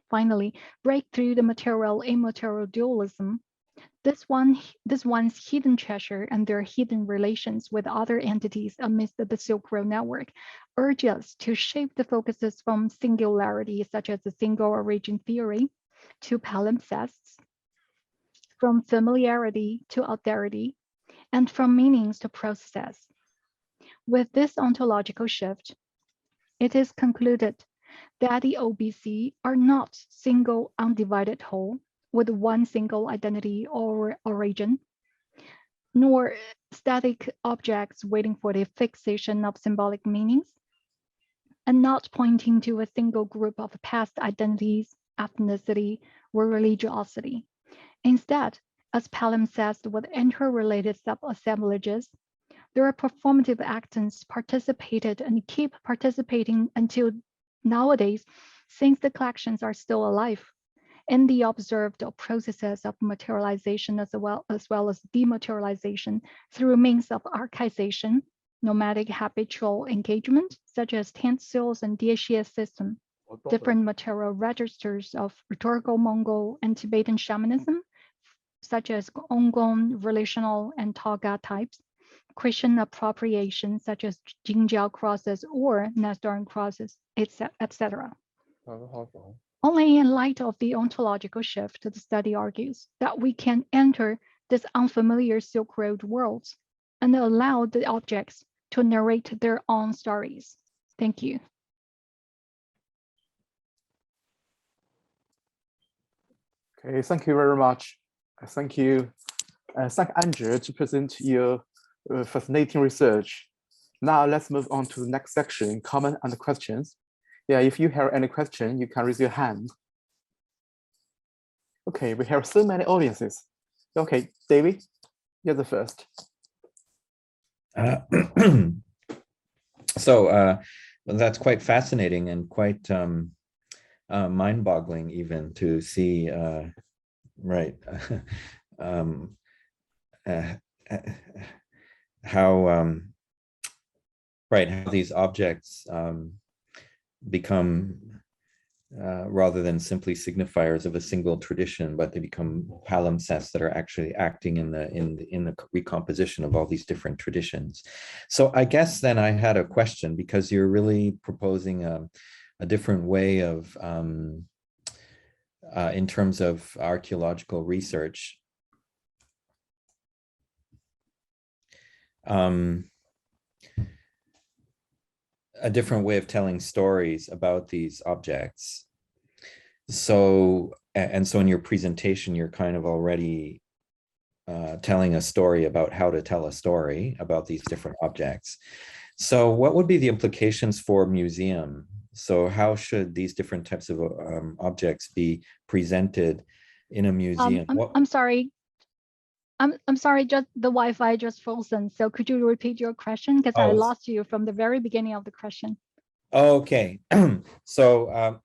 Speaker 1: Finally, break through the material-immaterial dualism. This one's hidden treasure and their hidden relations with other entities amidst the Silk Road network urge us to shape the focuses from singularity, such as the single origin theory, to palimpsests, from familiarity to austerity, and from meanings to process. With this ontological shift, it is concluded that the OBC are not single undivided whole with one single identity or origin, nor static objects waiting for the fixation of symbolic meanings, and not pointing to a single group of past identities, ethnicity, or religiosity. Instead, as palimpsest with interrelated subassemblages, there are performative actors participated and keep participating until nowadays, since the collections are still alive, in the observed processes of materialization as well as dematerialization through means of archaization, nomadic habitual engagement, such as tent seals and HKIHSS system, different material registers of rhetorical Mongol and Tibetan shamanism, such as Ongong, relational, and Targas types, Christian appropriation, such as Jingjiao crosses or Nestorian crosses, etc. Only in light of the ontological shift, the study argues that we can enter this unfamiliar Silk Road worlds and allow the objects to narrate their own stories. Thank you.
Speaker 2: Okay, thank you very much. Thank you. Thank Andrea to present your fascinating research. Now let's move on to the next section, comment and questions. Yeah, if you have any question, you can raise your hand. Okay, we have so many audiences. Okay, David, you're the first.
Speaker 3: So that's quite fascinating and quite mind-boggling even to see, right, how these objects become rather than simply signifiers of a single tradition, but they become palimpsests that are actually acting in the recomposition of all these different traditions. So I guess then I had a question, because you're really proposing a different way of in terms of archaeological research. A different way of telling stories about these objects. So, and so in your presentation, you're kind of already telling a story about how to tell a story about these different objects. So what would be the implications for museum? So how should these different types of objects be presented in a museum?
Speaker 1: I'm sorry. I'm sorry, just the Wi-Fi just frozen. So could you repeat your question? Because I lost you from the very beginning of the question.
Speaker 3: Okay. So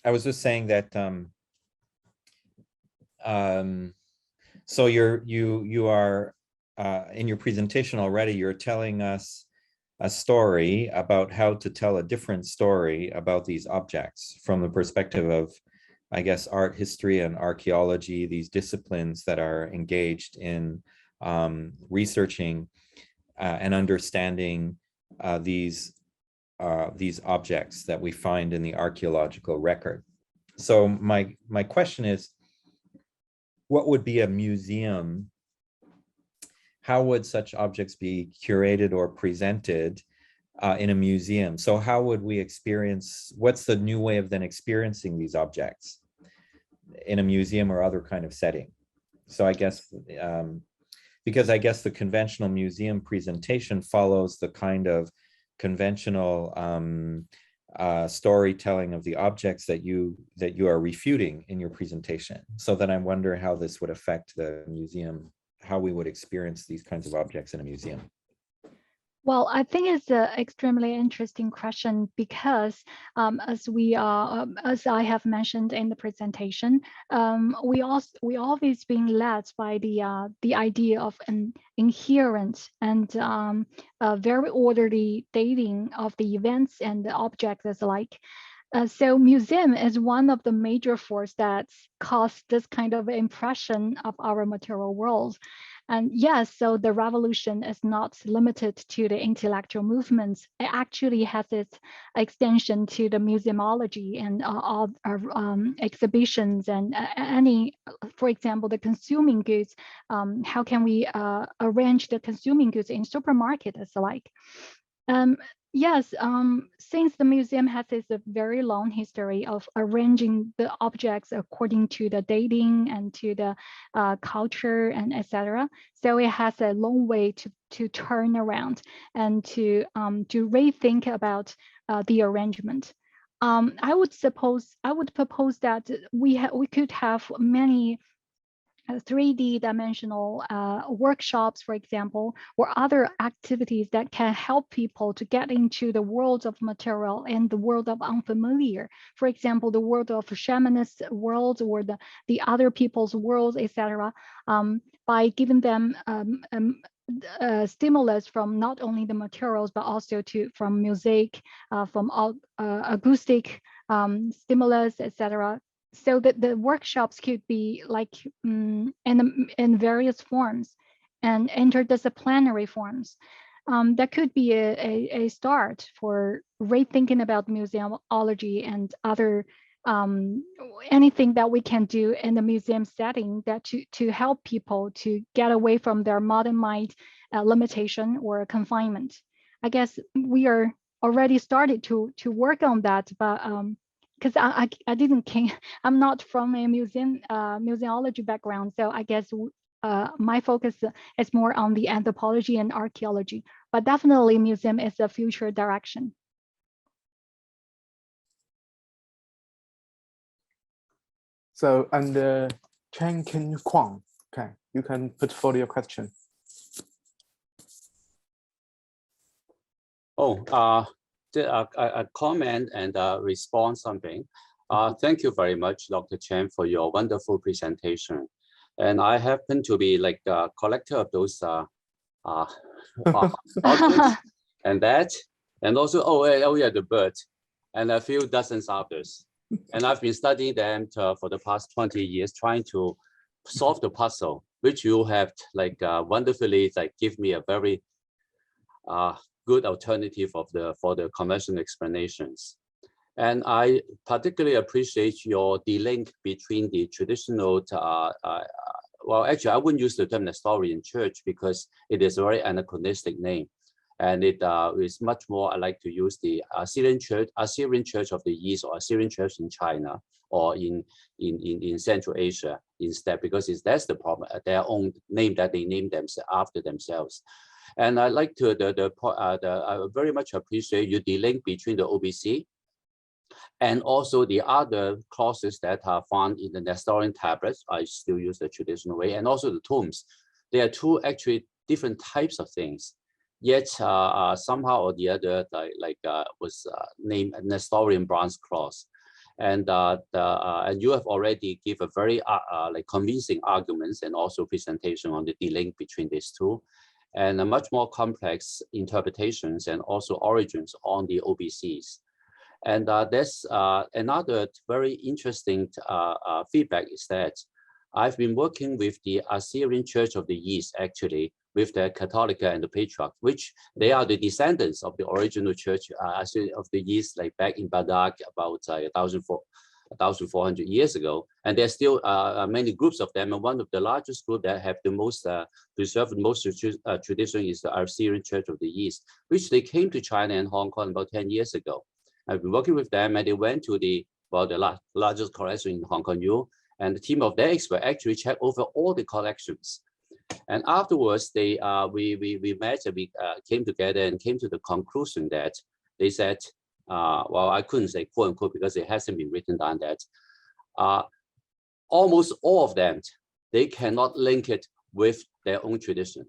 Speaker 3: I was just saying that so you are in your presentation already, you're telling us a story about how to tell a different story about these objects from the perspective of, I guess, art history and archaeology, these disciplines that are engaged in researching and understanding these objects that we find in the archaeological record. So my question is, what would be a museum? How would such objects be curated or presented in a museum? So how would we experience, what's the new way of then experiencing these objects in a museum or other kind of setting? So I guess, because I guess the conventional museum presentation follows the kind of conventional storytelling of the objects that you are refuting in your presentation. So then I wonder how this would affect the museum, how we would experience these kinds of objects in a museum.
Speaker 1: Well, I think it's an extremely interesting question because as I have mentioned in the presentation, we always been led by the idea of an inherent and very orderly dating of the events and the objects as alike. So museum is one of the major forces that cause this kind of impression of our material world. And yes, so the revolution is not limited to the intellectual movements. It actually has its extension to the museumology and all exhibitions and any, for example, the consuming goods. How can we arrange the consuming goods in supermarket as alike? Yes, since the museum has this very long history of arranging the objects according to the dating and to the culture and etc., so it has a long way to turn around and to rethink about the arrangement. I would propose that we could have many 3D dimensional workshops, for example, or other activities that can help people to get into the world of material and the world of unfamiliar. For example, the world of shamanist world or the other people's worlds, etc. By giving them stimulus from not only the materials but also from music, from acoustic stimulus, etc. So that the workshops could be like in various forms and interdisciplinary forms. That could be a start for rethinking about museumology and other anything that we can do in the museum setting that to help people to get away from their modern mind limitation or confinement. I guess we are already started to work on that, but because I didn't I'm not from a museology background, so I guess my focus is more on the anthropology and archaeology, but definitely museum is a future direction.
Speaker 2: So, and Chen Kwang, okay, you can put forward your question.
Speaker 4: A comment and respond something. Thank you very much, Dr. Chen, for your wonderful presentation. And I happen to be like a collector of those objects and that, and also, oh yeah, the bird, and a few dozens others. And I've been studying them for the past 20 years, trying to solve the puzzle, which you have like wonderfully like give me a very good alternative for the conventional explanations. And I particularly appreciate your link between the traditional, well, actually, I wouldn't use the term Nestorian church because it is a very anachronistic name. And it is much more, I like to use the Assyrian church of the East, or Assyrian church in China, or in Central Asia instead, because that's the problem, their own name that they name themselves after themselves. And I like to I very much appreciate you the link between the OBC and also the other clauses that are found in the Nestorian tablets. I still use the traditional way, and also the tombs. There are two actually different types of things, yet somehow or the other was named Nestorian bronze cross. And and you have already give a very like convincing arguments and also presentation on the link between these two, and a much more complex interpretations and also origins on the OBCs. And there's another very interesting feedback is that I've been working with the Assyrian Church of the East, actually, with the Catholica and the Patriarch, which they are the descendants of the original church of the East, like back in Badak about 1,400 years ago. And there's still many groups of them. And one of the largest groups that have the most preserved, most tradition is the Assyrian Church of the East, which they came to China and Hong Kong about 10 years ago. I've been working with them, and they went to the largest collection in Hong Kong U, and the team of their experts actually checked over all the collections. And afterwards, we met and we came together and came to the conclusion that they said, well, I couldn't say quote unquote because it hasn't been written down, that almost all of them, they cannot link it with their own tradition.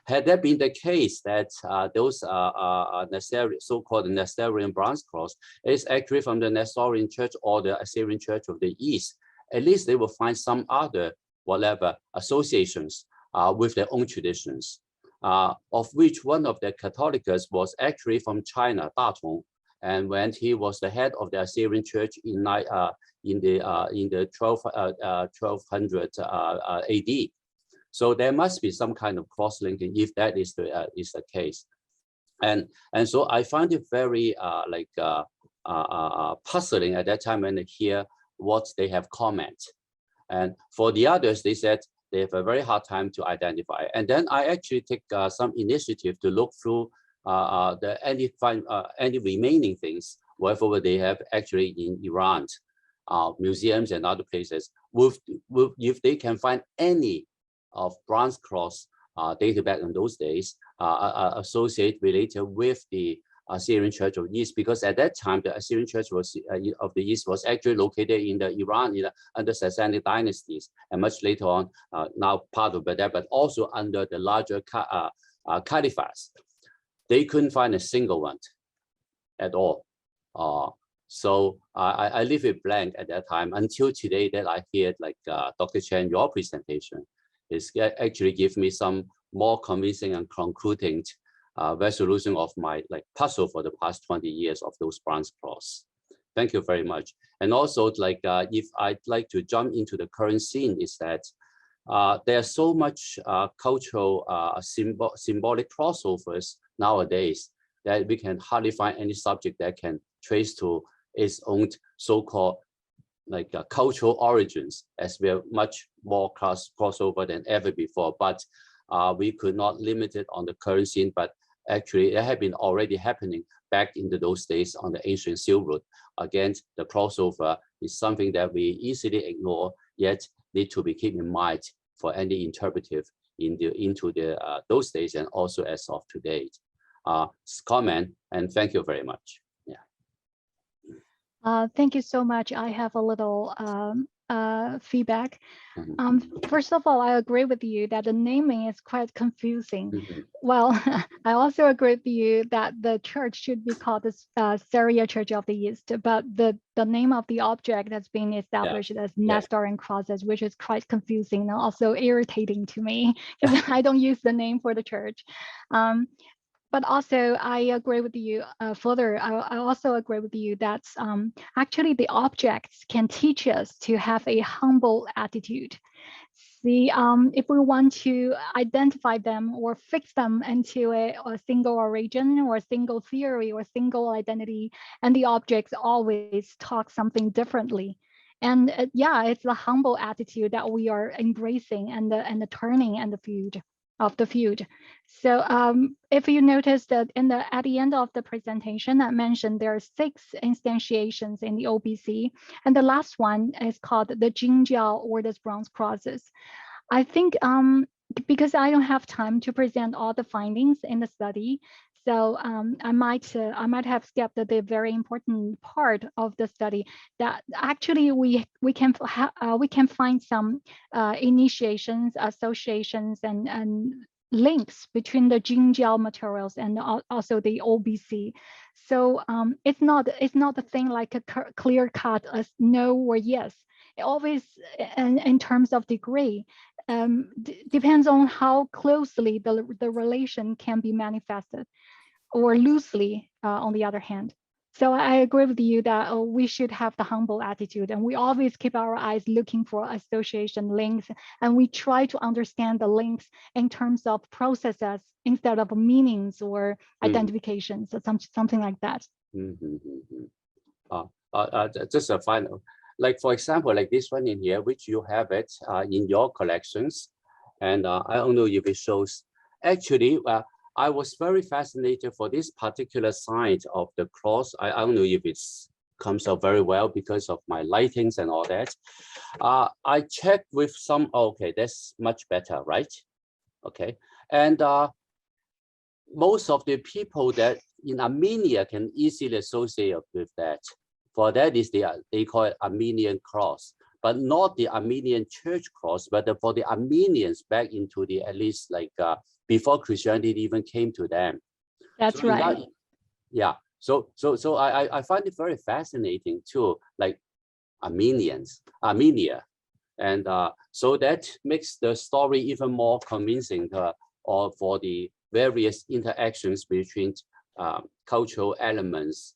Speaker 4: Had that been the case that those so-called Nestorian bronze cross is actually from the Nestorian church or the Assyrian church of the East, at least they will find some other associations with their own traditions, of which one of the Catholicus was actually from China, Da Tong, and when he was the head of the Assyrian church in the 1200 AD. So there must be some kind of cross-linking if that is the case, and so I find it very puzzling at that time when I hear what they have comment. And for the others, they said they have a very hard time to identify. And then I actually take some initiative to look through any remaining things, whatever they have actually in Iran, museums and other places, if they can find any of bronze cross dated back in those days, associated related with the Assyrian Church of the East, because at that time the Assyrian Church was of the East was actually located in the Iran under Sassanid dynasties, and much later on now part of Baghdad, but also under the larger caliphates. They couldn't find a single one at all. So I leave it blank at that time until today that I hear like Dr. Chen, your presentation is actually give me some more convincing and concluding resolution of my puzzle for the past 20 years of those bronze cross. Thank you very much. And also if I'd like to jump into the current scene is that there's so much cultural symbolic crossovers nowadays that we can hardly find any subject that can trace to its own so-called cultural origins, as we are much more crossover than ever before. But we could not limit it on the current scene, but actually it had been already happening back into those days on the ancient Silk Road. Again, the crossover is something that we easily ignore, yet need to be kept in mind for any interpretive into those days and also as of today. Comment, and thank you very much.
Speaker 1: Thank you so much. I have a little feedback. First of all, I agree with you that the naming is quite confusing. Well, I also agree with you that the church should be called the Syria Church of the East, but the name of the object has been established as Nestorian crosses, which is quite confusing and also irritating to me because I don't use the name for the church. But also, I agree with you further. I also agree with you that actually the objects can teach us to have a humble attitude. See, if we want to identify them or fix them into a single origin or a single theory or single identity, and the objects always talk something differently. And yeah, it's the humble attitude that we are embracing and the turning and the field. Of the field. So if you notice that at the end of the presentation, I mentioned there are 6 instantiations in the OBC, and the last one is called the Jingjiao or the bronze crosses. I think because I don't have time to present all the findings in the study, so I might have skipped the very important part of the study that actually we can find some initiations, associations, and links between the Jingjiao materials and also the OBC. So it's not a thing like a clear cut as no or yes. It always in terms of degree. Depends on how closely the relation can be manifested or loosely on the other hand. So I agree with you that we should have the humble attitude and we always keep our eyes looking for association links and we try to understand the links in terms of processes instead of meanings or identifications or something like that.
Speaker 4: Just a final, for example, like this one in here, which you have it in your collections. And I don't know if it shows, actually, I was very fascinated for this particular side of the cross. I don't know if it comes out very well because of my lightings and all that. I checked with some, okay, that's much better, right? Okay, and most of the people that in Armenia can easily associate with that. For that is they call it Armenian cross, but not the Armenian church cross, but for the Armenians back into the, at least before Christianity even came to them.
Speaker 1: That's so right.
Speaker 4: So I find it very fascinating too, like Armenia. And so that makes the story even more convincing or for the various interactions between cultural elements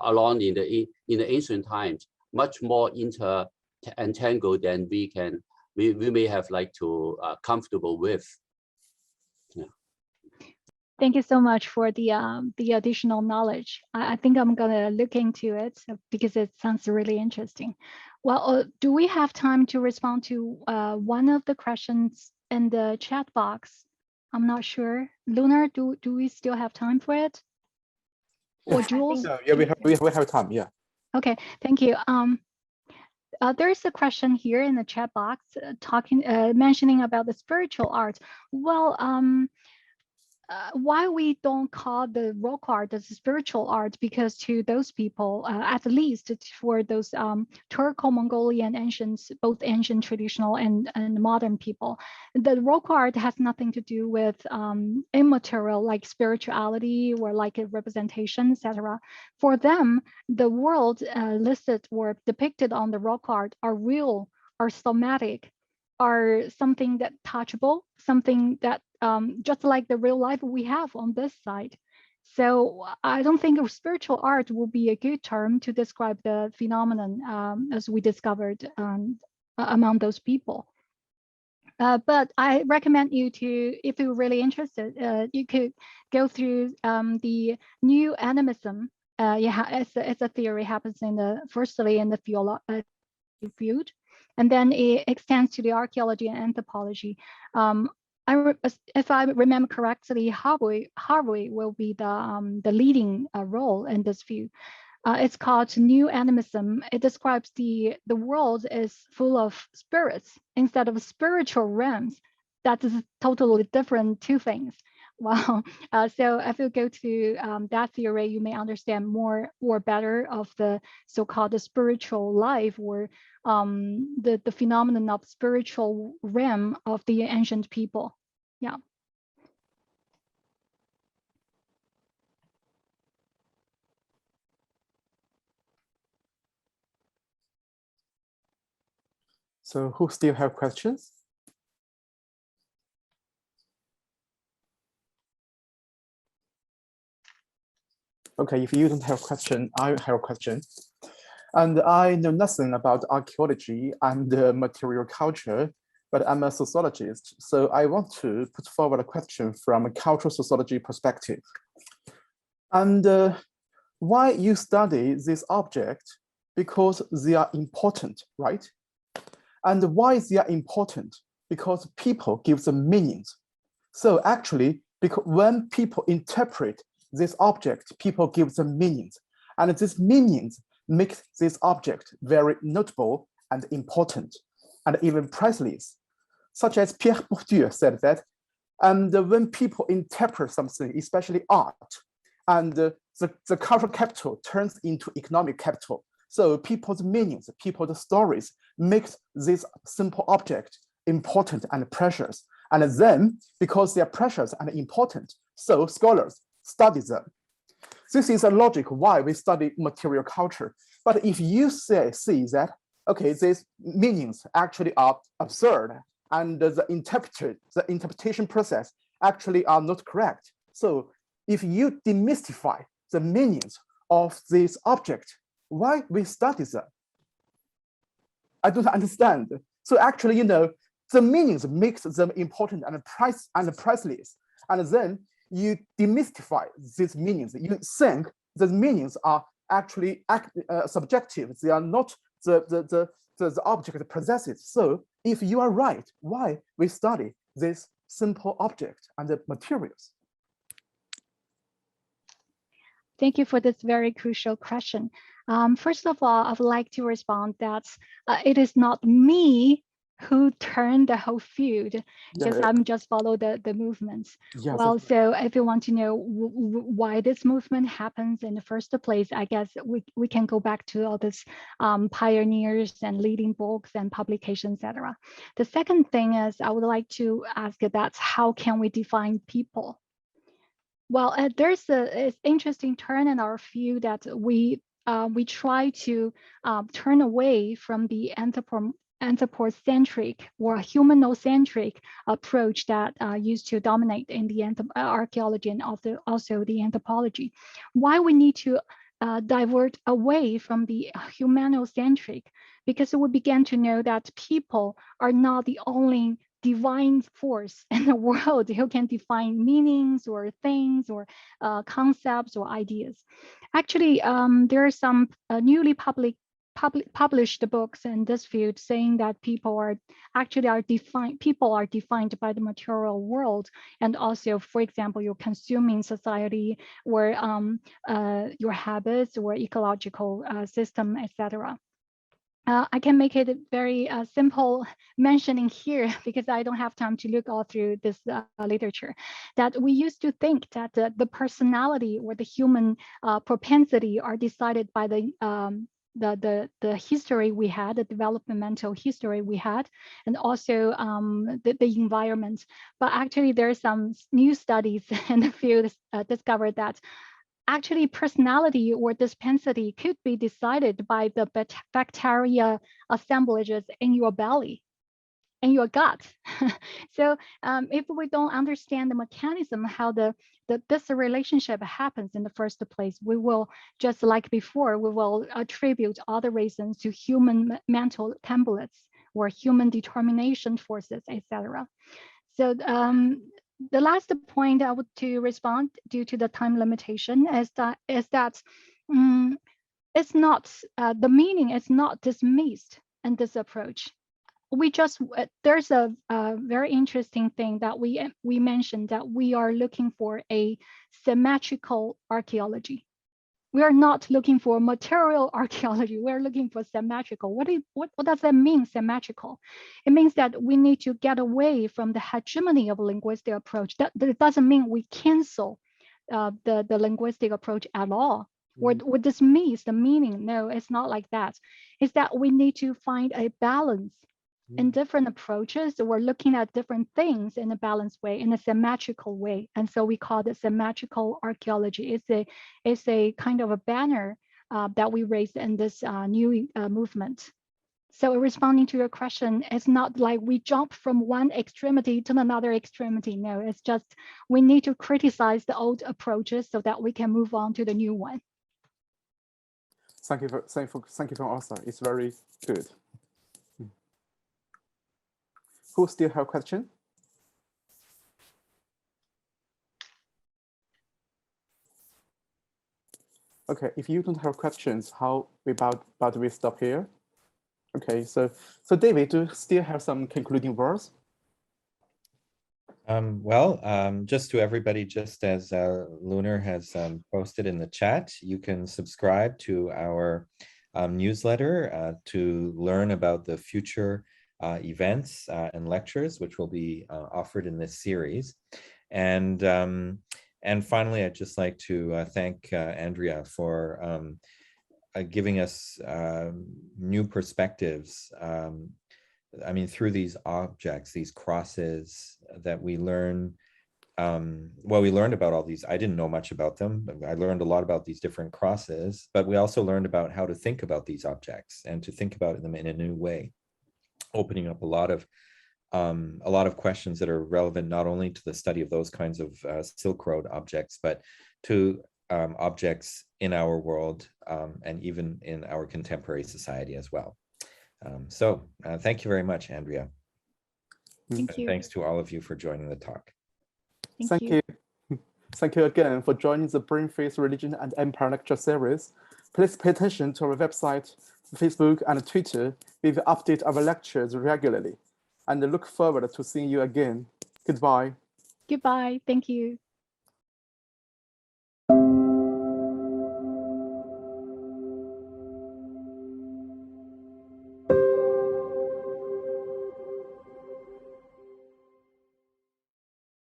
Speaker 4: along in the ancient times, much more entangled than we may have to comfortable with.
Speaker 1: Thank you so much for the additional knowledge. I think I'm gonna look into it because it sounds really interesting. Well, do we have time to respond to one of the questions in the chat box? I'm not sure. Lunar, do we still have time for it? Or Jules?
Speaker 2: So yeah, we have time. Yeah.
Speaker 1: Okay, thank you. There's a question here in the chat box mentioning about the spiritual art. Well, why we don't call the rock art as spiritual art, because to those people, at least for those Turco-Mongolian ancients, both ancient traditional and modern people, the rock art has nothing to do with immaterial like spirituality or like a representation, etc. For them, the world listed or depicted on the rock art are real, are somatic, are something that touchable, something that just like the real life we have on this side. So I don't think spiritual art will be a good term to describe the phenomenon as we discovered among those people. But I recommend you to, if you're really interested, you could go through the new animism. It's a theory, happens in the firstly in the field, and then it extends to the archaeology and anthropology. If I remember correctly, Harvey will be the leading role in this view. It's called New Animism. It describes the world is full of spirits instead of spiritual realms. That is totally different two things. Well, so if you go to that theory, you may understand more or better of the so-called spiritual life, or the phenomenon of spiritual realm of the ancient people. Yeah.
Speaker 2: So who still have questions? Okay, if you don't have a question, I have a question. And I know nothing about archaeology and material culture, but I'm a sociologist. So I want to put forward a question from a cultural sociology perspective. And why you study this object? Because they are important, right? And why they are important? Because people give them meanings. So actually, because when people interpret this object, people give them meanings. And these meanings make this object very notable and important, and even priceless. Such as Pierre Bourdieu said that, and when people interpret something, especially art, and the cultural capital turns into economic capital. So people's meanings, people's stories makes this simple object important and precious. And then, because they are precious and important, so scholars study them. This is a logic why we study material culture. But if you see that, okay, these meanings actually are absurd, and the interpretation process actually are not correct. So if you demystify the meanings of this object, why we study them? I don't understand. So actually, the meanings makes them important and priceless. And then you demystify these meanings. You think the meanings are actually subjective. They are not the object possesses. So if you are right, why we study this simple object and the materials?
Speaker 1: Thank you for this very crucial question. First of all, I would like to respond that it is not me who turned the whole field, because I'm just follow the movements.
Speaker 2: Yes.
Speaker 1: Well, so if you want to know why this movement happens in the first place, I guess we can go back to all this pioneers and leading books and publications, etc. The second thing is I would like to ask that how can we define people? Well, there's an interesting turn in our view that we try to turn away from the anthropocentric or humanocentric approach that used to dominate in the archaeology and also the anthropology. Why we need to divert away from the humanocentric? Because we began to know that people are not the only divine force in the world who can define meanings or things or concepts or ideas. Actually, there are some newly published published books in this field saying that people are defined by the material world, and also, for example, your consuming society, or your habits, or ecological system, etc. I can make it very simple mentioning here, because I don't have time to look all through this literature, that we used to think that the personality or the human propensity are decided by the history we had, the developmental history we had, and also the environment. But actually, there are some new studies in the field discovered that actually personality or dispensity could be decided by the bacteria assemblages in your belly, in your gut. So if we don't understand the mechanism, how this relationship happens in the first place, we will, just like before, we will attribute other reasons to human mental templates or human determination forces, etc. So the last point I would to respond, due to the time limitation, is that it's not the meaning is not dismissed in this approach. We just there's a very interesting thing that we mentioned, that we are looking for a symmetrical archaeology. We are not looking for material archaeology. We're looking for symmetrical. What does that mean, symmetrical? It means that we need to get away from the hegemony of linguistic approach. That doesn't mean we cancel the linguistic approach at all, or dismiss the meaning. No, it's not like that. It's that we need to find a balance in different approaches. We're looking at different things in a balanced way, in a symmetrical way. And so we call it symmetrical archaeology. It's a kind of a banner that we raised in this new movement. So responding to your question, it's not like we jump from one extremity to another extremity. No, it's just we need to criticize the old approaches so that we can move on to the new one.
Speaker 2: Thank you for answer. It's very good. Who still have question? Okay, if you don't have questions, how about we stop here? Okay, so David, do you still have some concluding words?
Speaker 3: Just to everybody, just as Lunar has posted in the chat, you can subscribe to our newsletter to learn about the future events and lectures which will be offered in this series. And finally, I'd just like to thank Andrea for giving us new perspectives. I mean, through these objects, these crosses that we learn. Well, we learned about all these. I didn't know much about them, but I learned a lot about these different crosses, but we also learned about how to think about these objects and to think about them in a new way, opening up a lot of questions that are relevant not only to the study of those kinds of Silk Road objects, but to objects in our world and even in our contemporary society as well. So thank you very much, Andrea.
Speaker 1: Thank you.
Speaker 3: Thanks to all of you for joining the talk.
Speaker 1: Thank you.
Speaker 2: Thank you again for joining the Brain, Faith, Religion, and Empire lecture series. Please pay attention to our website, Facebook, and Twitter. We will update our lectures regularly, and look forward to seeing you again. Goodbye.
Speaker 1: Goodbye. Thank you.